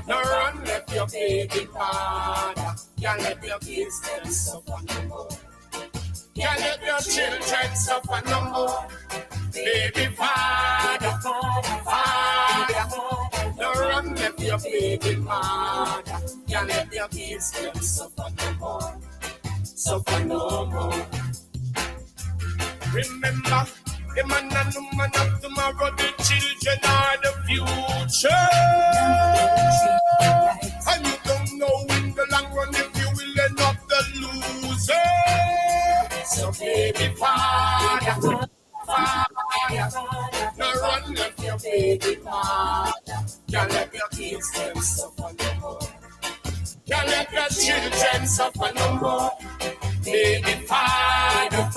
Speaker 4: no run left your baby father. Can't let your kids them suffer no more. Can't let your children suffer no more. Baby father, no run left your baby mother. Can't let your kids them suffer no more. Suffer no more. Remember, the man and woman of tomorrow, the children are the future. And you don't know in the long run if you will end up the loser. So baby father, no run left your baby father. Can't let your kids them suffer no more. Can't let your children suffer no more. Baby father,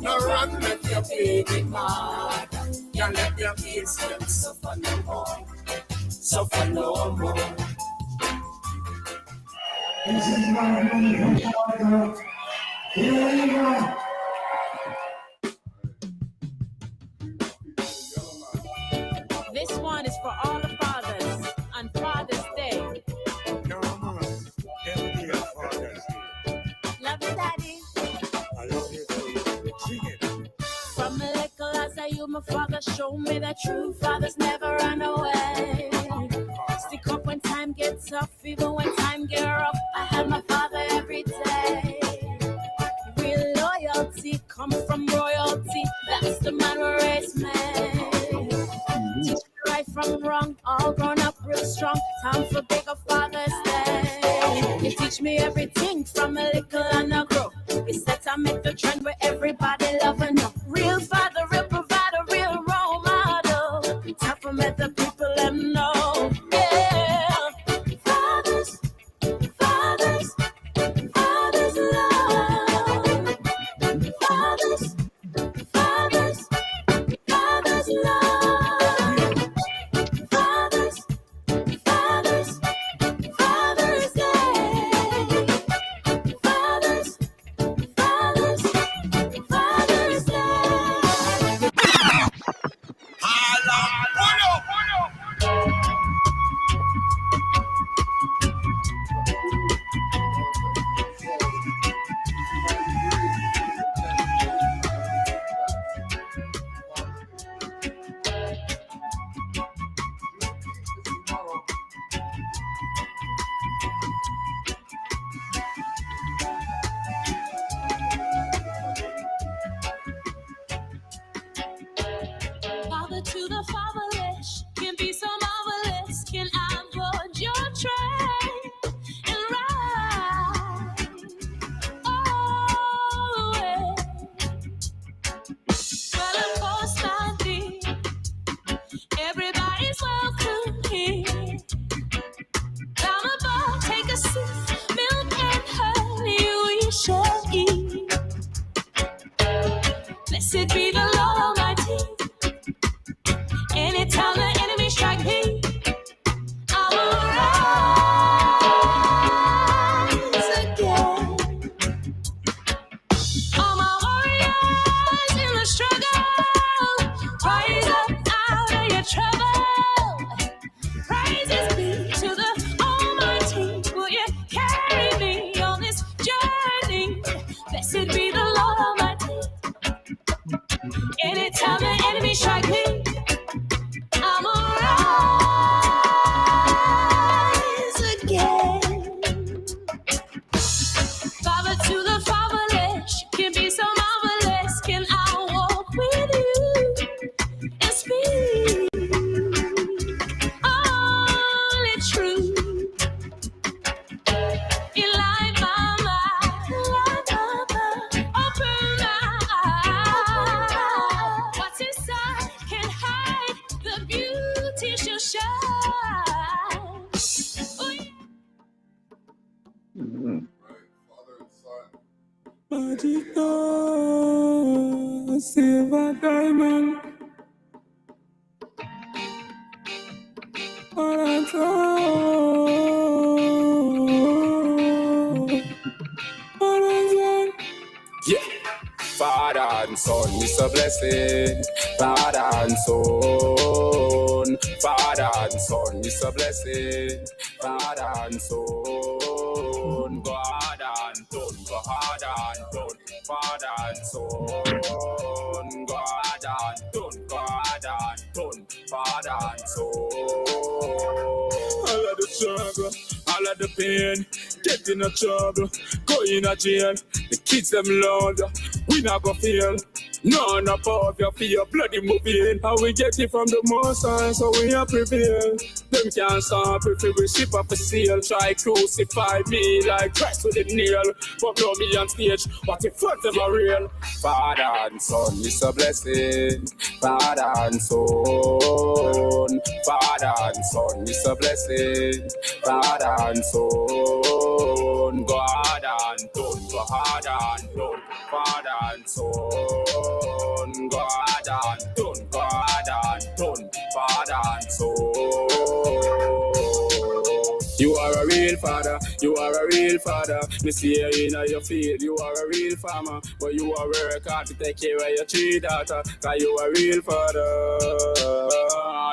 Speaker 4: no run left your baby mother. Can't let your kids them suffer no more. Suffer no more.
Speaker 5: This is my money, father. Here we go.
Speaker 6: This one is for all the fathers on Father's Day. Love you, Daddy.
Speaker 5: I love you too. Sing it.
Speaker 6: From a little as I you, my father showed me that true fathers never run away. Stick up when time gets tough, even when time get rough. I had my father every day. Real loyalty come from royalty. That's the man who raised me. Teach me right from wrong, all grown up real strong. Time for bigger Father's Day. You teach me everything from a little and a grow. You set I make the trend where everybody love and know. Real father, real provider, real role model. Time for me the people them know. Yeah. Fathers, fathers, fathers love. Fathers, fathers, fathers love. Fathers, fathers, Father's Day. Fathers, fathers, Father's Day. Father to the fatherless can be so marvelous. Can I board your train and ride all the way? Well, of course I did. Everybody's welcome here. Down above, take a sip, milk and honey we shall eat. Blessed be the Lord Almighty. Anytime the enemy strike me, I will rise again. All my warriors in the struggle, rise up out of your trouble. Praises be to the Almighty. Will you carry me on this journey? Blessed be the Lord Almighty. Anytime the enemy strike me, I'm rise again. Father to the fatherless, you can be so marvelous. Can I walk with you and speak only truth? You light my mind, open my eyes. What's inside can hide the beauty she'll shine. Oh, yeah.
Speaker 2: Mm.
Speaker 1: Right, father and son.
Speaker 5: Magic door, silver diamond. All I told.
Speaker 7: and son, it's a blessing. Father and son, father and son, it's a blessing. Father and son, God and son, God and son, father and son, God and son, God and son, father and son. All of the struggle, all of the pain, get in a trouble, go in a jail. The kids them loud, we not go fail. None above your fear, bloody moving. How we get it from the most high, so we are prevail. Them can't stop if we ship up a seal. Try crucify me like Christ with a nail. But blow me on stage, what if what them are real? Father and son, it's a blessing. Father and son, father and son, it's a blessing. Father and son, God and son, God and son, father and son, God and son, God and son, father and son. You are a real father, you are a real father. Me see you in your field, you are a real farmer. But you are work hard to take care of your three daughters, cause you a real father.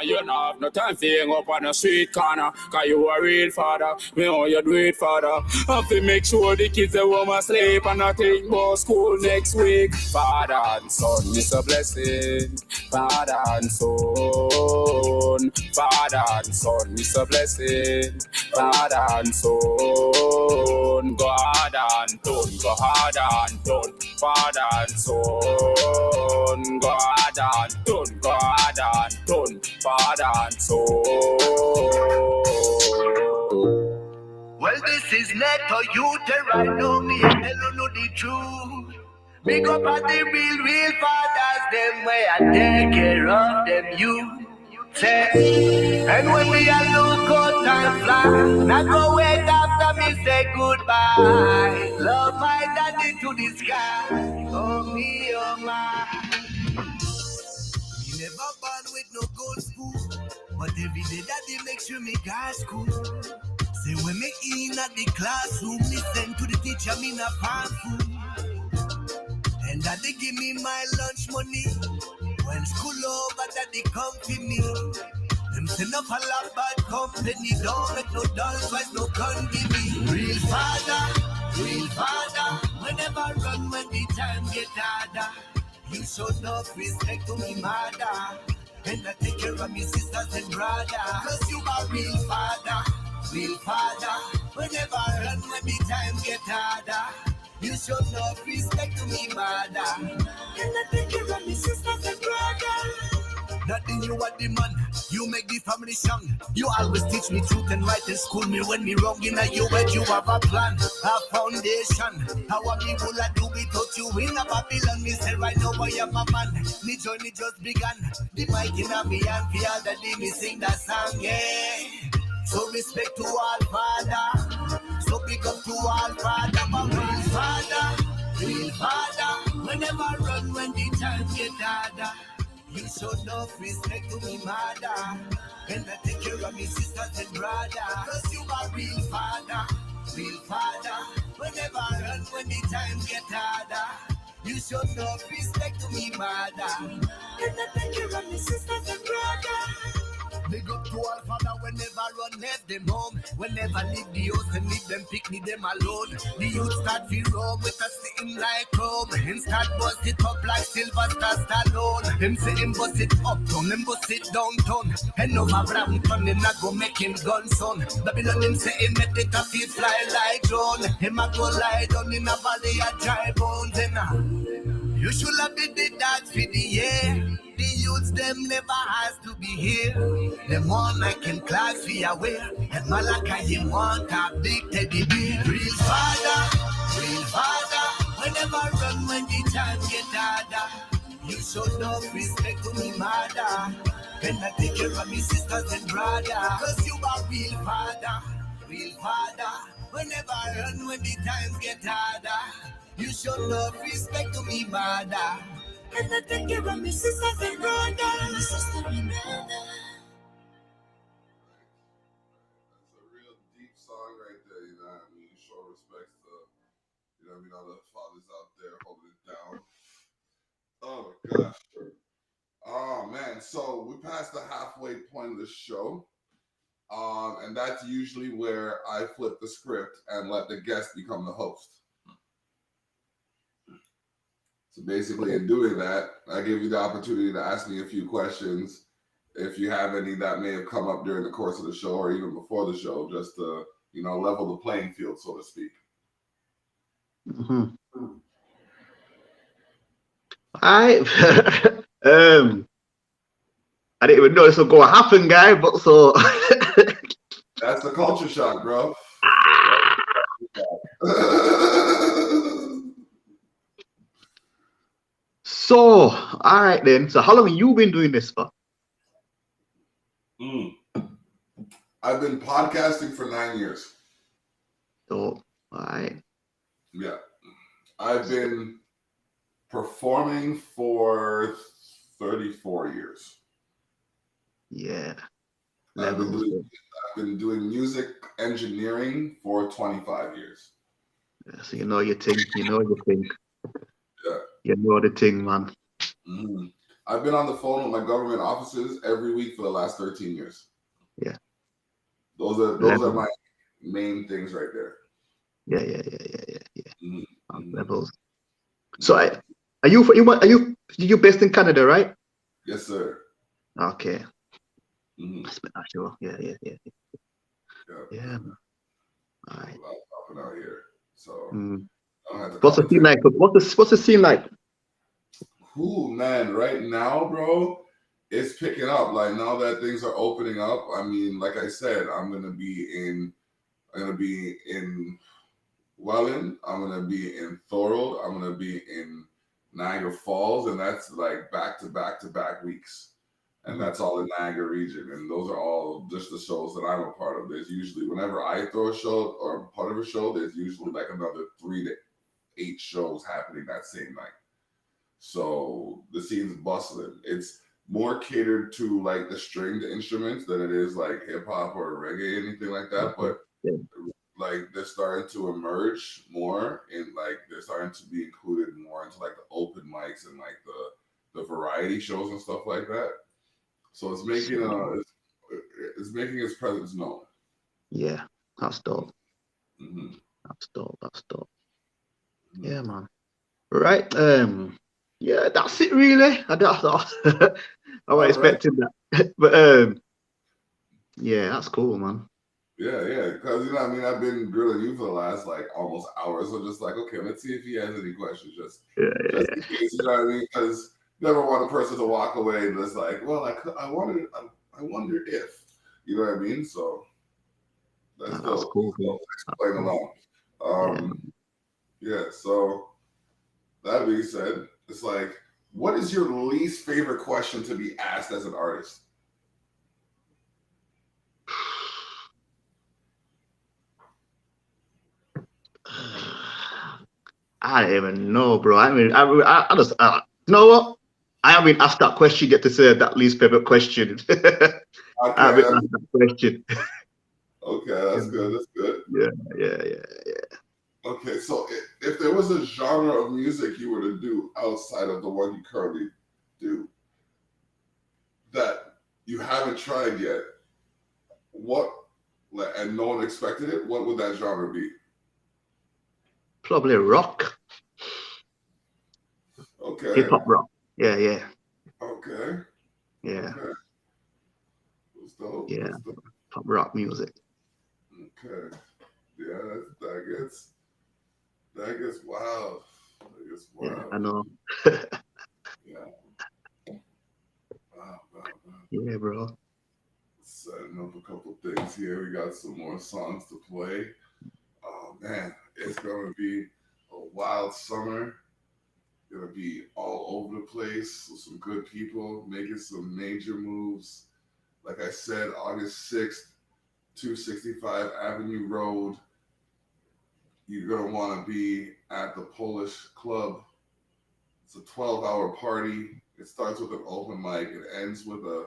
Speaker 7: You don't have no time for hang up on a street corner, cause you a real father. Me know you do it, father. Have to make sure the kids they won't asleep and not think about school next week. Father and son, it's a blessing. Father and son, father and son, it's a blessing. Father and son, God and son, God and son, father and son, God and son, God and son, father and son.
Speaker 8: Well, this is Neto Youth, right now, me tell you the truth. Big up at the real fathers, them way I take care of them you. Say, and when we a look out and fly, not go wait after me say goodbye. Love my daddy to the sky, oh me, oh my. Me never born with no gold spoon, but every day daddy make sure me guys school. Say when me in at the classroom, listen to the teacher, me not farm food. And daddy give me my lunch money. When school over, daddy come to me. Them send up a lot bad company. Don't make no dolls, twice no gun give me. Real father. Whenever run when the time get harder. You show no respect to me mother. And I take care of me sisters and brother. Cause you are real father. Whenever run when the time get harder. You show no respect to me mother. And I take care of me sisters and brother. Nothing you are the man, you make the family strong. You always teach me truth and right and school me when me wrong in a you head. You have a plan, a foundation. How a me will I do without you in a Babylon? Me say right now I am a man. Me journey just began. The mic in a me and feel that day me sing that song, yeah. So respect to all father. So big up to all father. But real father. Whenever run when the time get harder. You show no respect to me mother. And I take care of me sisters and brother. Cause you are real father. Whenever run when the time get harder. You show no respect to me mother. And I take care of me sisters and brother. Big up to all father whenever run left them home. Whenever leave the house and leave them pick me them alone. The youth start to roam with us sitting like home. Him start bust it up like Sylvester Stallone. Him say him bust it uptown, him bust it downtown. And over Brampton, him not go make him gun son. Babylon him say him make it a feet fly like drone. Him a go lie down in a valley of dry bones. And you should have been the dogs for the air. The youths them never has to be here. Them want like him class we aware. And Malaka him want a big teddy bear. Real father. Whenever run when the time get harder. You show no respect to me mother. And I take care of me sisters and brother. Cause you are real father. Whenever run when the times get harder. You show no respect to me mother. And I take care of me sisters and brothers.
Speaker 1: That's a real deep song right there, you know what I mean? You show respect to, you know what I mean, all the fathers out there holding it down. Oh my gosh. Oh man. So we passed the halfway point of the show. And that's usually where I flip the script and let the guest become the host. So basically, in doing that, I give you the opportunity to ask me a few questions. If you have any that may have come up during the course of the show or even before the show, just to, level the playing field, so to speak.
Speaker 2: Mm-hmm. I I didn't even know this was going to happen, guy. But so
Speaker 1: That's the culture shock, bro.
Speaker 2: so all right then. So how long have you been doing this for?
Speaker 1: I've been podcasting for 9 years.
Speaker 2: So all right.
Speaker 1: Yeah. I've been performing for 34 years.
Speaker 2: Yeah.
Speaker 1: I've
Speaker 2: Levels.
Speaker 1: been doing music engineering for 25 years.
Speaker 2: Yeah, so you know your thing. You know your thing.
Speaker 1: Yeah.
Speaker 2: You know the thing, man.
Speaker 1: Mm-hmm. I've been on the phone with my government offices every week for the last 13 years.
Speaker 2: Yeah.
Speaker 1: Those are my main things right there.
Speaker 2: Yeah.
Speaker 1: Mm-hmm.
Speaker 2: Levels. So are you based in Canada, right?
Speaker 1: Yes, sir.
Speaker 2: Okay.
Speaker 1: Mm-hmm.
Speaker 2: Sure. Yeah. Yeah. Man. All right.
Speaker 1: Popping out here. So
Speaker 2: what's the scene like? What's the scene like?
Speaker 1: Cool, man. Right now, bro, it's picking up. Like now that things are opening up. I mean, like I said, I'm gonna be in Welland. I'm gonna be in Thorold. I'm gonna be in Niagara Falls, and that's like back to back weeks. And that's all in Niagara region. And those are all just the shows that I'm a part of. There's usually, whenever I throw a show or part of a show, there's usually like another 3 to 8 shows happening that same night. So the scene's bustling. It's more catered to like the stringed instruments than it is like hip hop or reggae, anything like that. But like they're starting to emerge more, and like they're starting to be included more into like the open mics and like the variety shows and stuff like that. So it's making its presence known.
Speaker 2: Yeah, that's dope.
Speaker 1: Mm-hmm.
Speaker 2: That's dope.
Speaker 1: Mm-hmm.
Speaker 2: Yeah, man. Right. Yeah, that's it really. I wasn't expecting that. But yeah, that's cool, man.
Speaker 1: Yeah, because I've been grilling you for the last like almost hour, so just like, okay, let's see if he has any questions, just in case, you know what I mean? Because never want a person to walk away and just like, well, I wonder if, you know what I mean? So that's
Speaker 2: cool.
Speaker 1: So playing along. Yeah. So that being said, it's like, what is your least favorite question to be asked as an artist?
Speaker 2: I don't even know, bro. I mean, I just, you know what? I haven't asked that question yet to say that least favorite question. I haven't asked that question.
Speaker 1: Okay, that's good. That's good.
Speaker 2: Yeah.
Speaker 1: Okay, so if there was a genre of music you were to do outside of the one you currently do that you haven't tried yet, and no one expected it, what would that genre be?
Speaker 2: Probably rock.
Speaker 1: Okay.
Speaker 2: Hip hop rock. Yeah.
Speaker 1: Okay.
Speaker 2: Yeah.
Speaker 1: Okay. That's dope.
Speaker 2: Yeah.
Speaker 1: That's dope.
Speaker 2: Pop rock music.
Speaker 1: Okay. Yeah, that gets wild. That gets wild.
Speaker 2: Yeah, I know.
Speaker 1: Yeah. Wow.
Speaker 2: Yeah, bro.
Speaker 1: Setting up a couple things here. We got some more songs to play. Oh man, it's gonna be a wild summer. Gonna be all over the place with some good people making some major moves. Like I said, August 6th, 265 Avenue Road. You're gonna want to be at the Polish Club. It's a 12-hour party. It starts with an open mic. It ends with a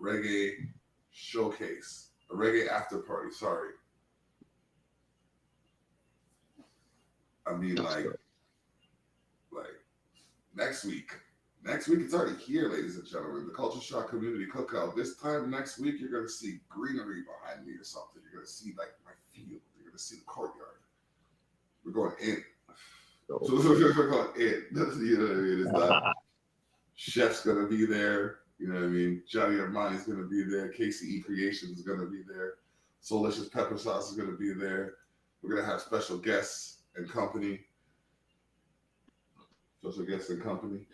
Speaker 1: reggae showcase, a reggae after party. Sorry. I mean, like next week, Next week, it's already here, ladies and gentlemen. The Culture Shock Community Cookout. This time next week, you're going to see greenery behind me or something. You're going to see, like, my field. You're going to see the courtyard. We're going in. So we're going in. You know what I mean? It's not, Chef's going to be there. You know what I mean? Johnny Armani's going to be there. KCE Creations is going to be there. Soulicious Pepper Sauce is going to be there. We're going to have special guests and company. Special guests and company.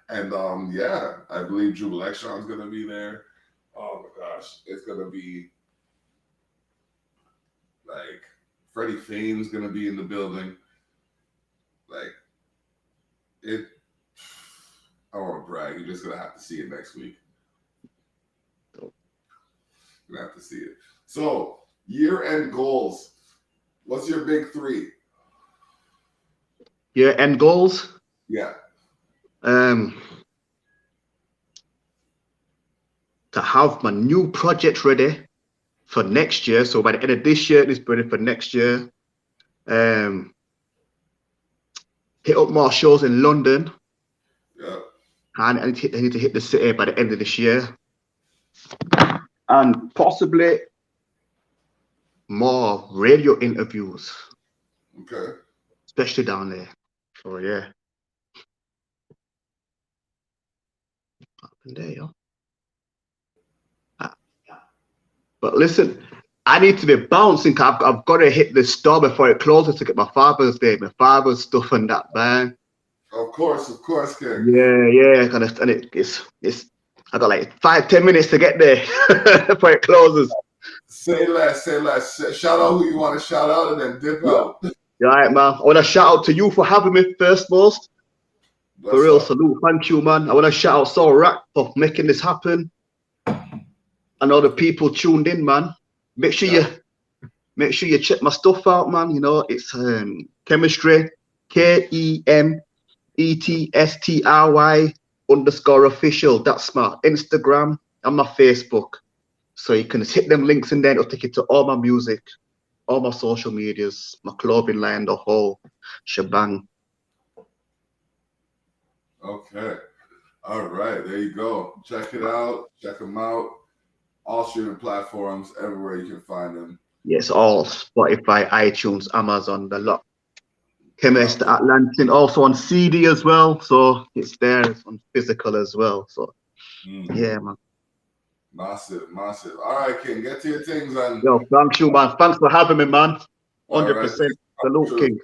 Speaker 1: And yeah, I believe Drew Electron's gonna be there. Oh my gosh, it's gonna be like Freddie Fame's gonna be in the building. Like it, I don't want to brag. You're just gonna have to see it next week. You're gonna have to see it. So year-end goals. What's your big three?
Speaker 2: Year-end goals?
Speaker 1: Yeah.
Speaker 2: To have my new project ready for next year. So by the end of this year, it's ready for next year. Hit up more shows in London.
Speaker 1: Yeah.
Speaker 2: And I need to hit the city by the end of this year. And possibly more radio interviews.
Speaker 1: Okay.
Speaker 2: Especially down there. So yeah. There you go. But listen, I need to be bouncing. I've got to hit the store before it closes to get my father's day, my father's stuff and that, man.
Speaker 1: Of course, King.
Speaker 2: Yeah. And it's. I got like 5-10 minutes to get there before it closes.
Speaker 1: Say less. Shout out who you want to shout out and then dip out.
Speaker 2: Yeah, all right, man. I want to shout out to you for having me first, most. For real, salute. Thank you, man. I want to shout out Soul Rack for making this happen. And all the people tuned in, man. Make sure you check my stuff out, man. You know, it's Kemestry, KEMETSTRY_official. That's my Instagram and my Facebook. So you can hit them links in there. It'll take you to all my music, all my social medias, my clothing line, the whole shebang.
Speaker 1: Okay. All right. There you go. Check it out. Check them out. All streaming platforms, everywhere you can find them.
Speaker 2: Yes, all Spotify, iTunes, Amazon, the lot. Kemestry Atlantic, also on CD as well. So it's there. It's on physical as well. So yeah, man.
Speaker 1: Massive. All right, King. Get to your things, and
Speaker 2: yo, thank you, man. Thanks for having me, man. 100%.
Speaker 1: Right.
Speaker 2: Salute, King.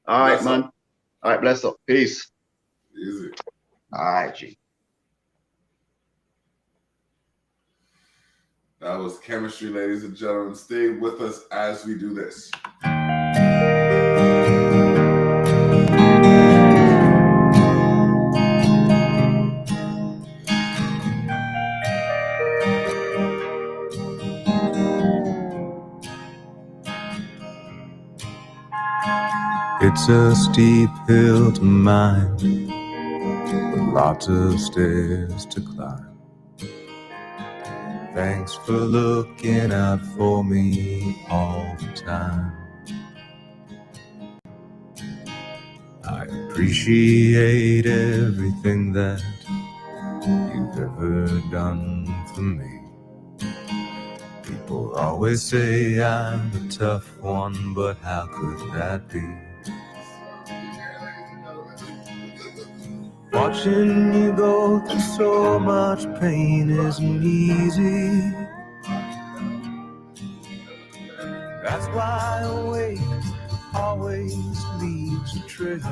Speaker 2: All right,
Speaker 1: Bless
Speaker 2: man.
Speaker 1: up.
Speaker 2: All right, bless up. Peace.
Speaker 1: Easy.
Speaker 2: All right, G.
Speaker 1: That was Kemestry, ladies and gentlemen. Stay with us as we do this.
Speaker 9: It's a steep hill to mine, with lots of stairs to climb. Thanks for looking out for me all the time. I appreciate everything that you've ever done for me. People always say I'm the tough one, but how could that be? Watching you go through so much pain isn't easy. That's why awake always leaves a trace.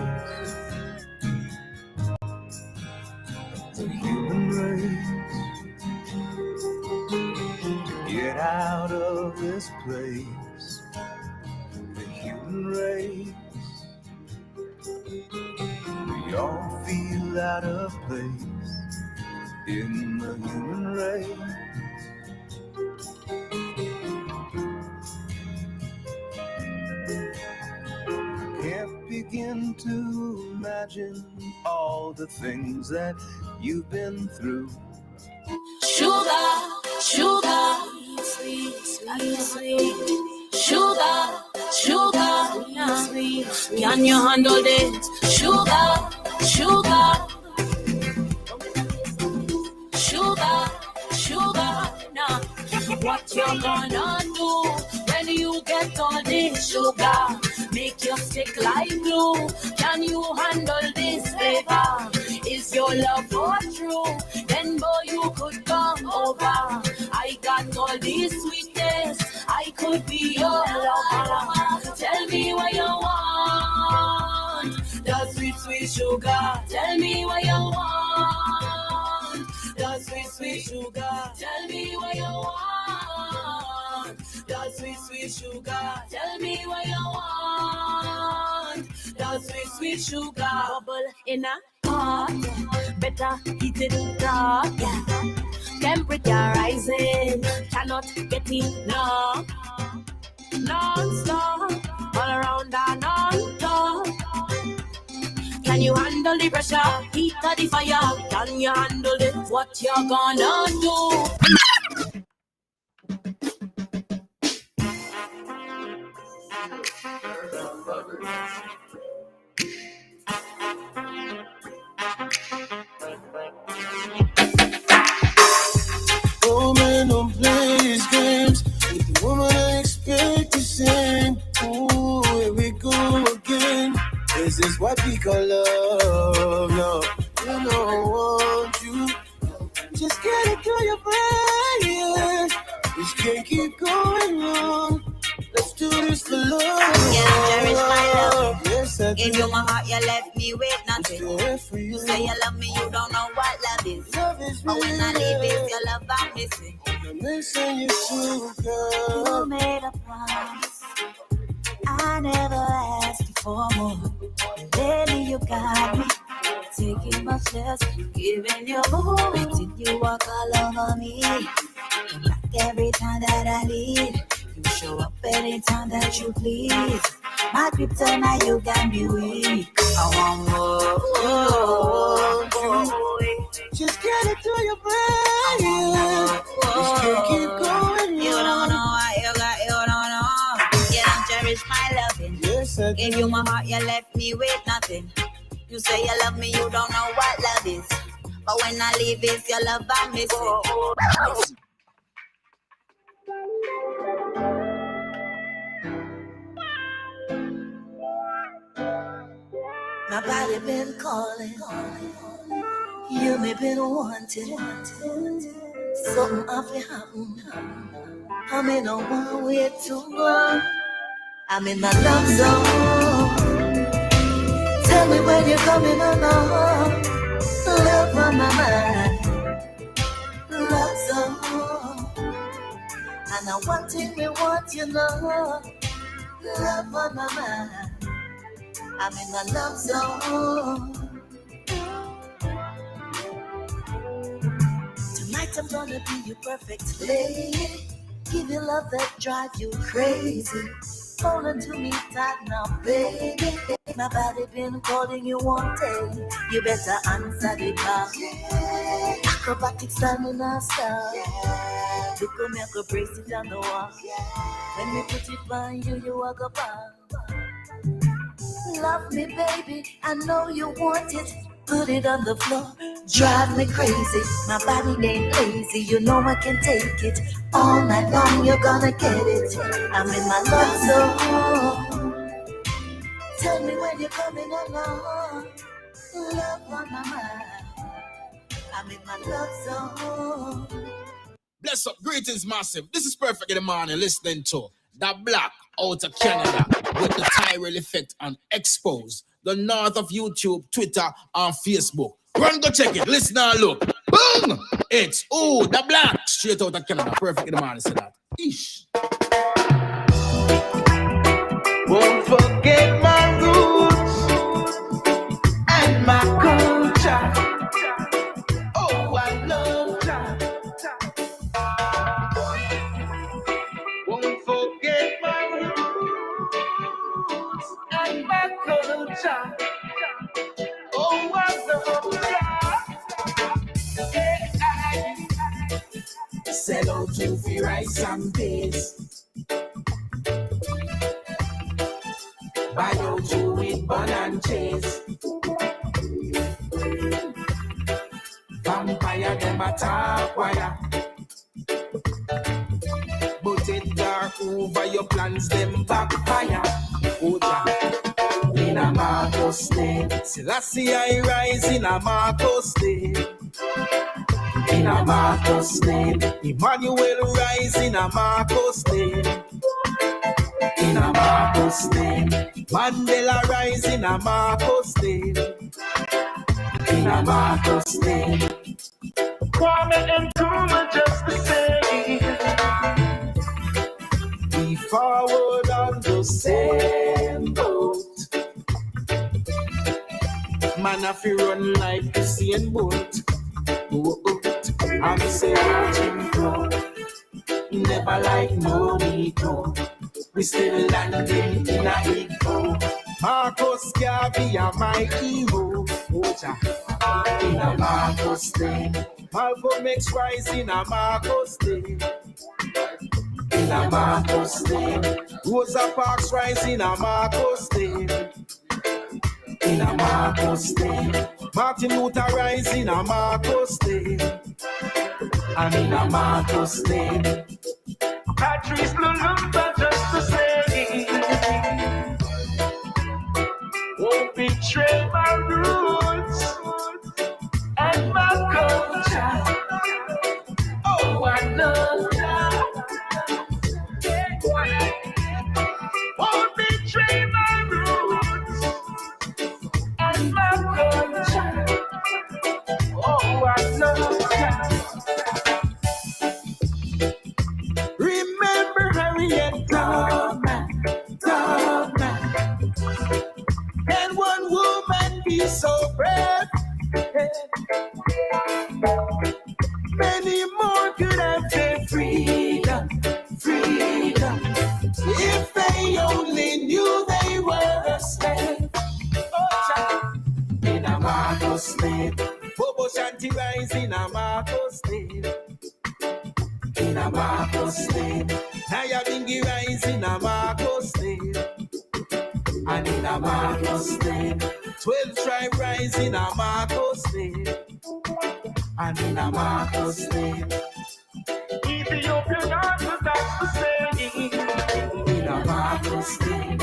Speaker 9: The human race, get out of this place. The human race, we all feel out of place in the human race. Can't begin to imagine all the things that you've been through.
Speaker 6: Sugar, sugar, sweet, sweet, sweet. Sugar, sugar, sweet. Can you handle this? Sugar, sugar, sugar, sugar. Now, what you gonna do when you get all this sugar? Make you stick like glue. Can you handle this flavor? Is your love for true? Then boy you could come over. I got all this sweetness. I could be your lover. Tell me what you want. The sweet, sweet sugar. Tell me what you want. The sweet, sweet sugar. Tell me what you want. The sweet, sweet sugar. Tell me what you want. The sweet, sweet sugar. Bubble in a pot. Better heat it up. Yeah. Temperature rising. Cannot get enough. Non-stop. All around and on top. Can you handle the pressure? Heat of the fire. Can you handle it? What you gonna do?
Speaker 4: Oh man, don't play these games. With the woman I expect the same. Ooh, here we go again. This is what we call love. No, you know I want you. Just get it through your brain. This can't keep going on. Let's do this for love.
Speaker 10: Yeah, cherish my love.
Speaker 4: Yes, I do.
Speaker 10: Gave you my heart, you left me with nothing.
Speaker 4: There for you.
Speaker 10: You say you love me, you don't know what love is.
Speaker 4: Love is
Speaker 10: But when I
Speaker 4: real.
Speaker 10: leave, it's your love I'm missing.
Speaker 4: I'm missing you too, girl.
Speaker 10: You made a promise. I never asked you for more. Lately you got me taking much less, giving you more. Till you walk all over me. Like every time that I leave, you show up anytime that you please. My kryptonite, you can be weak. I want more.
Speaker 4: Just get it through your brain. Just can't keep going.
Speaker 10: You don't know what you got, you don't know. You don't cherish my loving.
Speaker 4: Yes, I
Speaker 10: Gave
Speaker 4: do.
Speaker 10: you my heart, you left me with nothing. You say you love me, you don't know what love is. But when I leave, it's your love I'm missing. My body been calling. You may been wanting. Something off it happen. I'm in a one way too long. I'm in my love zone. Tell me when you're coming along. Love on my mind. Love zone. And I want it, we want you know. Love on my mind. I'm in my love zone. Tonight I'm gonna be your perfect lady. Give you love that drive you crazy. Hold on to me tight now, baby. My body been calling you one day. You better answer the call. Acrobatic standing our style. Look at me, I could brace it on the wall. When we put it on you, you walk up on. Love me, baby, I know you want it. Put it on the floor, drive me crazy. My body ain't lazy, you know I can take it. All night long, you're gonna get it. I'm in my love zone. Tell me when you're coming along. Love on my mind. I'm in my love zone.
Speaker 11: Bless up, greetings, massive. This is Perfect in the Morning, listening to The Black out of Canada with the Tyrell Effect and Expose, the north of YouTube, Twitter, and Facebook. Run, go check it, listen and look. Boom! It's The Black, straight out of Canada. Perfect in the Morning, say that. Ish.
Speaker 12: Won't forget my roots and my culture. Oh, I love that. Won't forget my roots and my culture. Oh, I love that.
Speaker 11: Sell out to free rice and peas. Buy out you with bun and cheese.
Speaker 12: and them a talk wire. But it dark over your plans, them backfire. Oh, Jah, in a Marcos name. Selassie I rise in a Marcos name. In a Marcos name. Emmanuel rise in a Marcos name. In a Marcos name. Mandela rise in a Marcos name. In a Marcos name. Kwame and Nkrumah just the same. We forward on the same boat. Man, if you run like Usain Bolt, I'm saying go. Never like no Negro. We still landing in a ego. Marcus Garvey are my hero. In a Marcos name. Malcolm X rise in a Marcos name. In a Marcos name. Rosa Parks rise in a Marcos name. In a Marcos name. Martin Luther rise in a Marcos name. And in a Marcos name. Patrice Lumumba just the same. Won't betray my roots and my culture. Oh, I love that. Won't betray my roots and my culture. Oh, I love that. Remember Harriet Tubman, Tubman. Can one woman be so brave? Many more could have their freedom, freedom. If they only knew they were a slave. Oh, in a Marcos name. Bobo Shanti rise in a Marcos name. In a Marcos name. Naya Bingi rise in a Marcos name. And in a Marcos name. 12 tribe rise in a Marcos name. And in a Marcos name. Ethiopian answers, that's the same. In a Marcos name.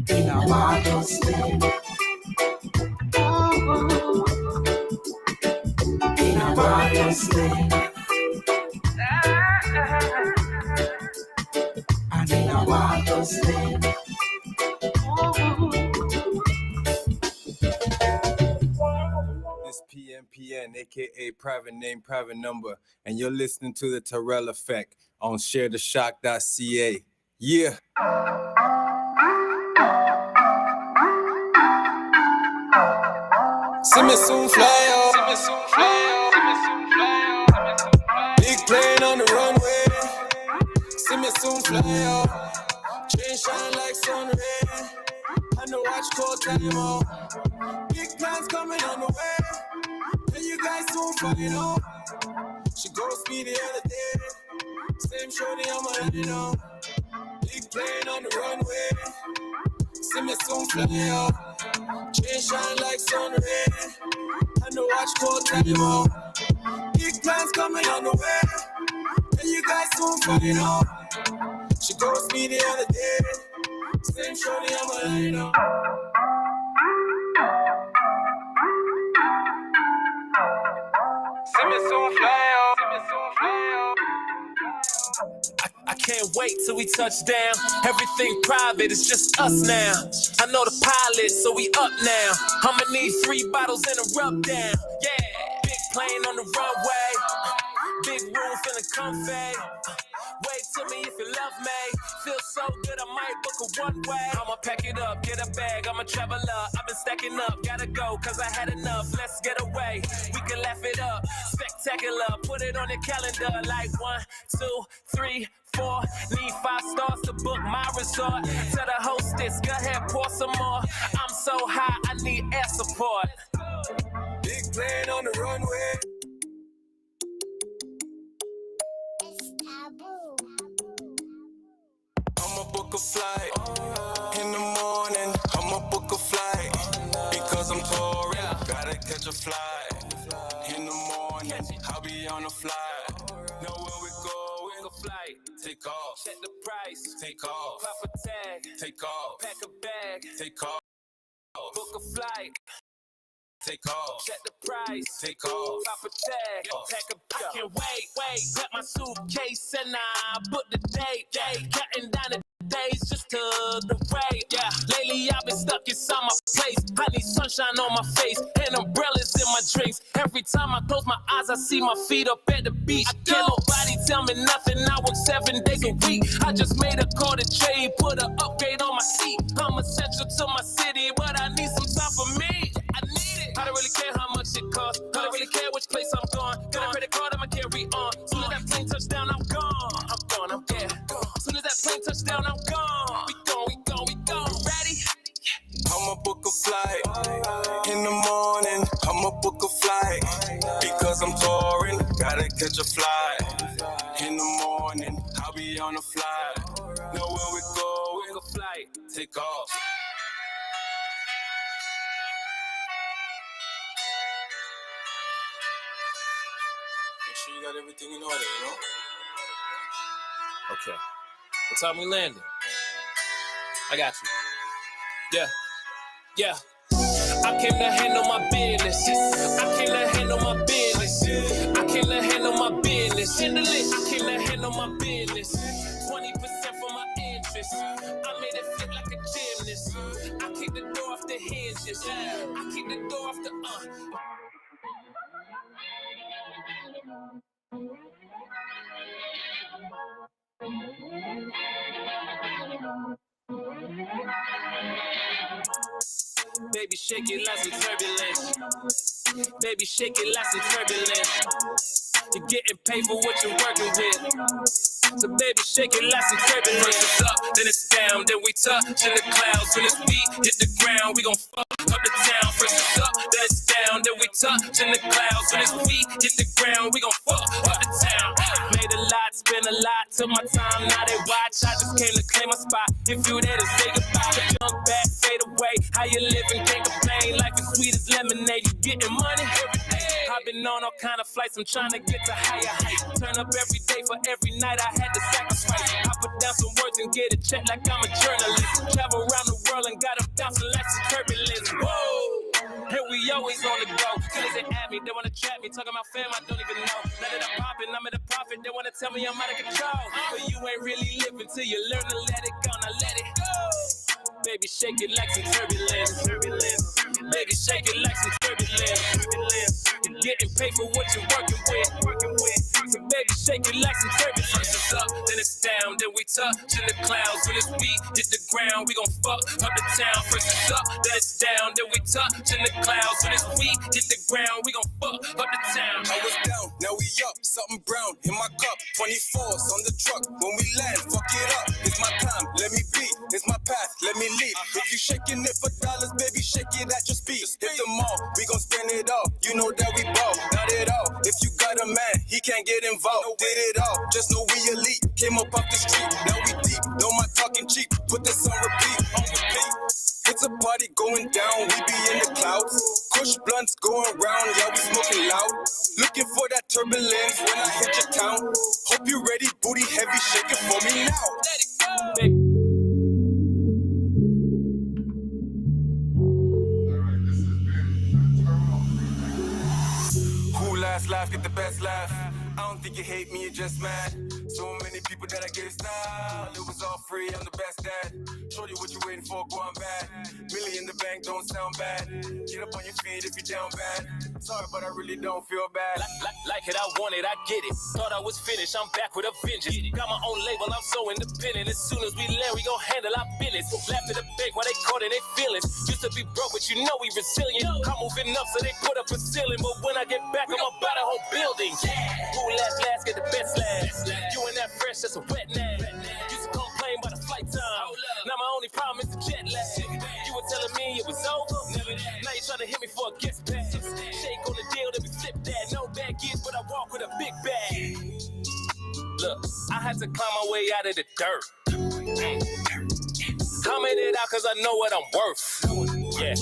Speaker 12: In a Marcos name. In a Marcos name. And in a Marcos name.
Speaker 13: This PMPN, aka Private Name, Private Number, and you're listening to the Terrell Effect on sharetheshock.ca. Yeah. See me soon fly out. See me soon fly out. See me soon fly out. Big plane on the runway. See me soon fly out. Chain shine like sun ray. And the watch cold time out. Big plans coming on the way. And you guys soon find out. She ghosted me the other day. Same shorty on my head now. Big plane on the runway. See me soon fly out. Chain shine like sun ray. And the watch cold time out. Big plans coming on the way. And you guys soon find out. She ghosted me the other day. Same shorty on my head now. See me soon fly out. See me soon fly out. I can't wait till we touch down. Everything private, it's just us now. I know the pilot, so we up now. I'ma need 3 bottles and a rub down. Yeah, big plane on the runway. Big room feeling comfy. Wait to me if you love me. Feel so good, I might book a one-way. I'ma pack it up, get a bag, I'm a traveler. I've been stacking up, gotta go, cause I had enough. Let's get away, we can laugh it up. Spectacular, put it on your calendar. Like 1, 2, 3, 4. Need 5 stars to book my resort. Tell the hostess, go ahead, pour some more. I'm so high, I need air support. Big plane on the runway. I'ma book a flight in the morning. I'ma book a flight because I'm told. flight. In the morning, I'll be on the flight. Know where we go, in the flight. Take off. Check the price. Take off. Pop a tag. Take off. Pack a bag. Take off. Book a flight. Take off. Check the price. Take off. Pop a tag. Pack a bag. I can't wait. Got my suitcase and I booked the date. Cutting down the days just to the way. Yeah. Lately I've been stuck inside my place. I need sunshine on my face and umbrellas in my drinks. Every time I close my eyes, I see my feet up at the beach. Can't nobody tell me nothing. I work 7 days a week. I just made a call to trade, put an upgrade on my seat. I'm essential to my city, but I need some time for me. I need it. I don't really care how much it costs. I don't really care which place I'm going. Got a credit card I'ma carry on. Soon as that plane touchdown, I'm gone. I'm there. Soon as that plane touchdown, I'm gone. We gone. Ready? I'ma book a flight. In the morning, I'ma book a flight. Because I'm touring, gotta catch a flight. In the morning, I'll be on a flight. Know where we go, book a flight. Take off. Make sure you got everything in order, you know? Okay. What time we landing? I got you. Yeah. I came to handle my business. I came to handle my business. I came to handle my business. I came to handle my business. 20% for my interest. I made it fit like a gymnast. I kick the door off the hinges. I kick the door off the Baby, shake it like some turbulence. Baby, shake it like some turbulence. You're getting paid for what you're working with. So baby, shake it like some turbulence. First it's up, then it's down, then we touch in the clouds. When it's beat, hit the ground, we gon' fuck up the town. First it's up, then it's down, then we touch in the clouds. When it's beat, hit the ground, we gon' fuck up the town. Made a lot, spent a lot, took my time, now they watch. I just came to claim my spot. If you there to say goodbye, jump back, fade away. How you living, can't complain. Life is sweet as lemonade, you getting money every day. I've been on all kind of flights, I'm trying to get to higher heights. Turn up every day for every night, I had to sacrifice. I put down some words and get a check like I'm a journalist. Travel around the world and got them bouncing like some turbulence. Whoa! And we always on the go. Killers they at me, they wanna trap me. Talking about fam, I don't even know. Now that I'm popping, I'm in the profit. They wanna tell me I'm out of control. But you ain't really living till you learn to let it go. Now let it go. Baby, shake it like some turbulence. Baby, shake it like some turbulence. You're getting paid for what you're working with. So baby, shake it like some turbulence. First it's up, then it's down, then we touch in the clouds. When it's beat, hit the ground, we gon' fuck up the town. First it's up, then it's down, then we touch in the clouds. When it's beat, hit the ground, we gon' fuck up the town.
Speaker 14: I was down, now we up, something brown in my cup. 24s on the truck, when we land, fuck it up. It's my time, let me be, it's my path, let me lead. If you shaking it for dollars, baby, shake it at your speed. Hit the mall, we gon' spend it all. You know that we ball, not at all. If you got a man, he can't get involved. Did it all, just know we elite. Came up off the street, now we deep. No my talking cheap, put this on repeat, It's a party going down, we be in the clouds. Kush blunts going round, yeah, we smoking loud. Looking for that turbulence when I hit your town. Hope you ready, booty heavy, shake it for me now. Let it go, baby.
Speaker 13: Last laugh, get the best laugh. I don't think you hate me, you're just mad. So many people that I gave style. It was all free, I'm the best dad. Shorty, what you waiting for, going bad. Million in the bank, don't sound bad. Get up on your feet if you're down bad. Sorry, but I really don't feel bad.
Speaker 15: Like it, I want it, I get it. Thought I was finished, I'm back with a vengeance. Got my own label, I'm so independent. As soon as we land, we gon' handle our business. Laugh at the bank while they caught in their feelings. Used to be broke, but you know we resilient. I'm moving up, so they put up a ceiling. But when I get back, I'm about a whole building. Who last, get the best last. You and that fresh, that's a wet name. Used to complain about the flight time. Now my only problem is the jet lag. You were telling me it was over. Now you trying to hit me for a guest pass. Shake on the deal, then we flip that. No baggage, but I walk with a big bag. Look, I had to climb my way out of the dirt. Comment it out cause I know what I'm worth. Yeah.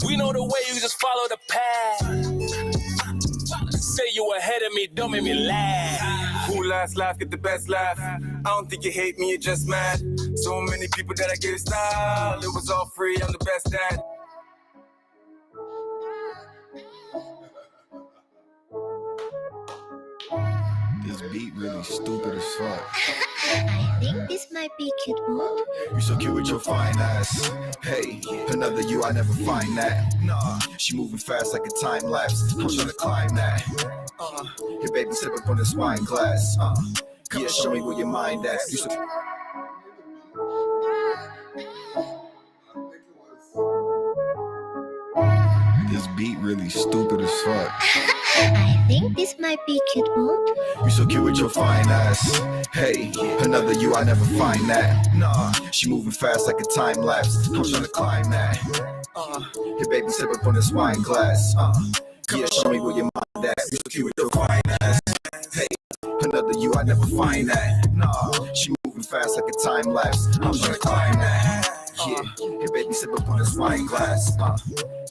Speaker 13: We know the way, you just follow the path. Say you ahead of me, don't make me laugh.
Speaker 14: Who last laugh, get the best laugh. I don't think you hate me, you're just mad. So many people that I gave style. It was all free, I'm the best dad.
Speaker 16: This beat really stupid as fuck.
Speaker 10: I think this might be cute mode.
Speaker 16: You so cute with your fine ass. Hey, another you, I never find that. Nah, she moving fast like a time lapse. I'm trying to climb that. Your baby sip up on this wine glass. Yeah, show me where your mind at. You so This beat really stupid as fuck.
Speaker 10: I think this might be cute mode.
Speaker 16: You so cute with your fine ass. Hey, another you, I never find that. Nah, she moving fast like a time lapse. I'm trying to climb that. Your baby sip up on this wine glass. Yeah, show me where your mind at. You so cute with your fine ass. Hey, another you, I never find that. Nah, she moving fast like a time lapse. I'm trying to climb that. Yeah, your baby sip up on this wine glass.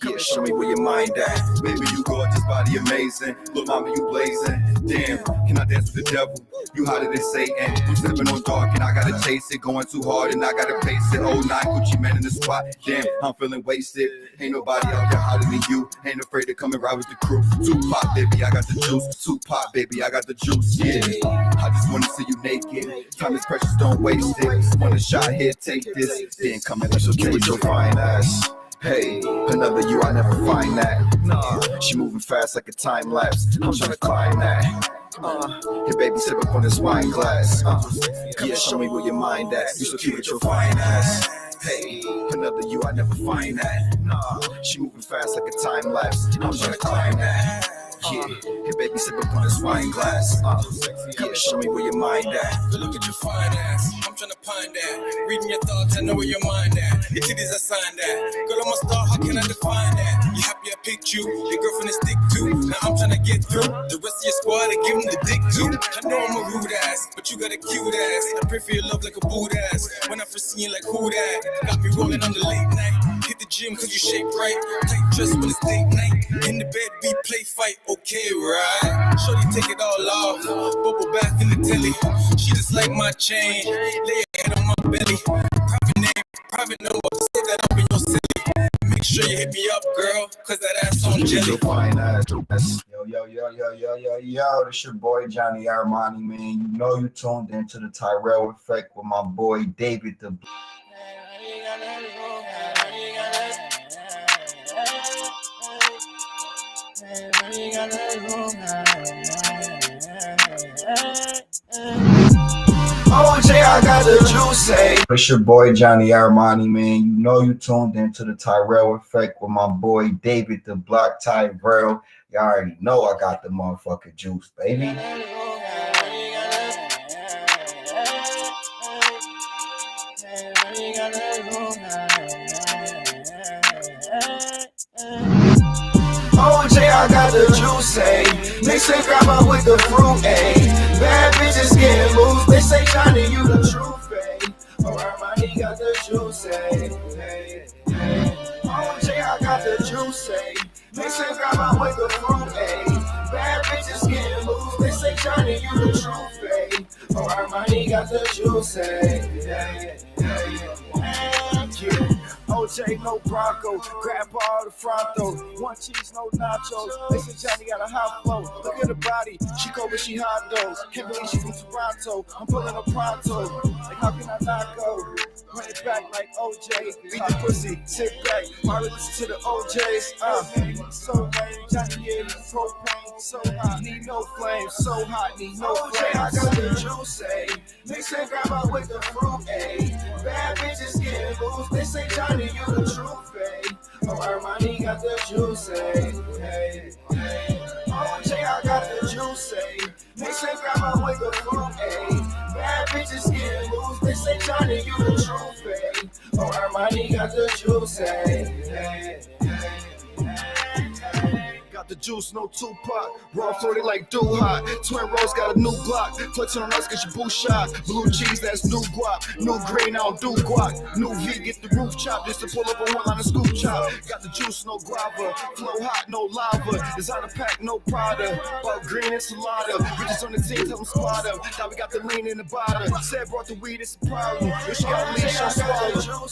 Speaker 16: Yeah, show me where your mind at. Baby, you gorgeous, body amazing. Look, mama, you blazing. Damn, can I dance with the devil? You hotter than Satan. You stepping on dark and I gotta taste it. Going too hard and I gotta pace it. 09 Gucci man in the spot. Damn, I'm feeling wasted. Ain't nobody out there hotter than you. Ain't afraid to come and ride with the crew. Tupac, baby, I got the juice. Tupac, baby, I got the juice. Yeah, I just wanna see you naked. Time is precious, don't waste it. Want a shot here, take this. Then come and so cute with your fine ass. Hey, another you, I never find that. Nah, she moving fast like a time lapse. I'm trying to climb that. Your baby sip up on this wine glass. Yeah, show me where your mind at. You so cute with your fine ass. Hey, another you, I never find that. Nah, she moving fast like a time lapse. I'm trying to climb that. Yeah, your baby sip up on this wine glass. Yeah, show me where your mind at.
Speaker 14: Look at your fine ass, I'm trying to find that. Reading your thoughts, I know where your mind at. Your titties, I signed that. Girl, I'm a star, how can I define that? You happy I picked you, your girlfriend is stick to. Now I'm trying to get through. The rest of your squad, I give them the dick too. I know I'm a rude ass, but you got a cute ass. I pray for your love like a boot ass. When I first seen you like who that? Got me rolling on the late night. Hit the gym cause you shape right. Tight dress when it's date night. In the bed, we play fight, okay, right? Shorty take it all off. Bubble bath in the telly. She just like my chain. Lay your head on my belly. Private name, private number. Save that up in your city. Make sure you hit me up, girl, cause that ass on jelly.
Speaker 16: Fine ass.
Speaker 17: Yo, this your boy Johnny Armani, man. You know you tuned into the Tyrell Effect with my boy David the
Speaker 16: OJ, I got the juice, eh?
Speaker 17: It's your boy Johnny Armani, man. You know you tuned into the Tyrell Effect with my boy David the Block Tyrell. You already know I got the motherfucking juice, baby.
Speaker 16: OJ, I got the juice, eh? Mix and grandma with the fruit, eh? Bad bitches getting loose. They say Johnny, you the truth, eh? Armani got the juice, eh? OJ, I got the juice, eh? Mix and grandma with the fruit, eh? Bad bitches getting loose. They say Johnny, you the truth, eh? Armani got the juice, eh?
Speaker 18: OJ, no Bronco, grab all the Fronto, one cheese, no nachos. They say Johnny got a hot flow. Look at her body, she cold but she hot though. Can't believe she from Toronto. I'm pulling a pronto. Like how can I not go? Run it back like OJ, beat the pussy, sit back, while I listen to the OJs. So lame, Johnny yeah, propane, so hot, need no flame, so hot, need no flame.
Speaker 16: I got the juice, eh? Mix and grandma with the fruit, eh? Bad bitches getting loose. They say Johnny, you the truth, eh? Armani got the juice, eh? OJ, I got the juice, eh? Mix and grandma with the fruit, eh? Bad bitches getting loose. They say Johnny, you the truth, eh? Armani got the juice, eh?
Speaker 18: Got the juice, no Tupac. Raw floated like do hot. Twin Rose got a new block. Flexing on us, get your boo shot. Blue cheese, that's new guap. New green, I don't do guac. New V, get the roof chopped. Just to pull up on one line of scoop chop. Got the juice, no guava. Flow hot, no lava. Designer pack, no Prada. But green enchilada. Bitches on the team, tell them squad up. Now we got the lean in the bottom. Said brought the weed, it's a problem. If she got a leash, I'll swallow.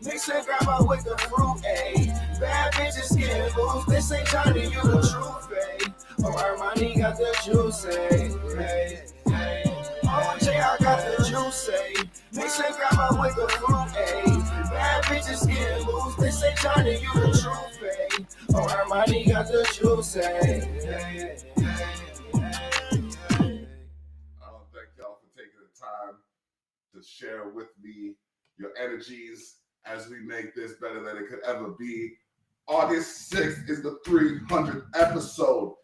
Speaker 18: Mix and grab out with the fruit, ayy. Bad bitches getting loose. This ain't Johnny, you the truth, ayy. Oh, Armani got the juice, ayy. Oh, Jay, I got the juice, ayy. Mix and grab out with the fruit, ayy. Bad bitches getting loose. This ain't Johnny, you the truth, ayy. Oh, Armani got the juice, ayy.
Speaker 1: Thank y'all for taking the time to share with me your energies as we make this better than it could ever be. August 6th is the 300th episode.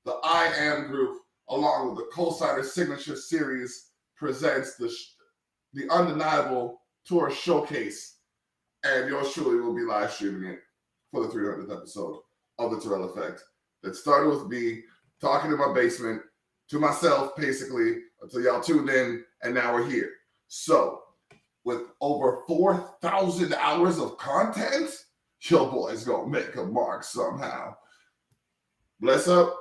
Speaker 1: The I Am Group, along with the Cosigner Signature Series, presents the Undeniable Tour Showcase. And yours truly will be live streaming it for the 300th episode of The Terrell Effect. That started with me talking in my basement to myself, basically, until y'all tuned in, and now we're here. So, with over 4,000 hours of content, your boy's gonna make a mark somehow. Bless up.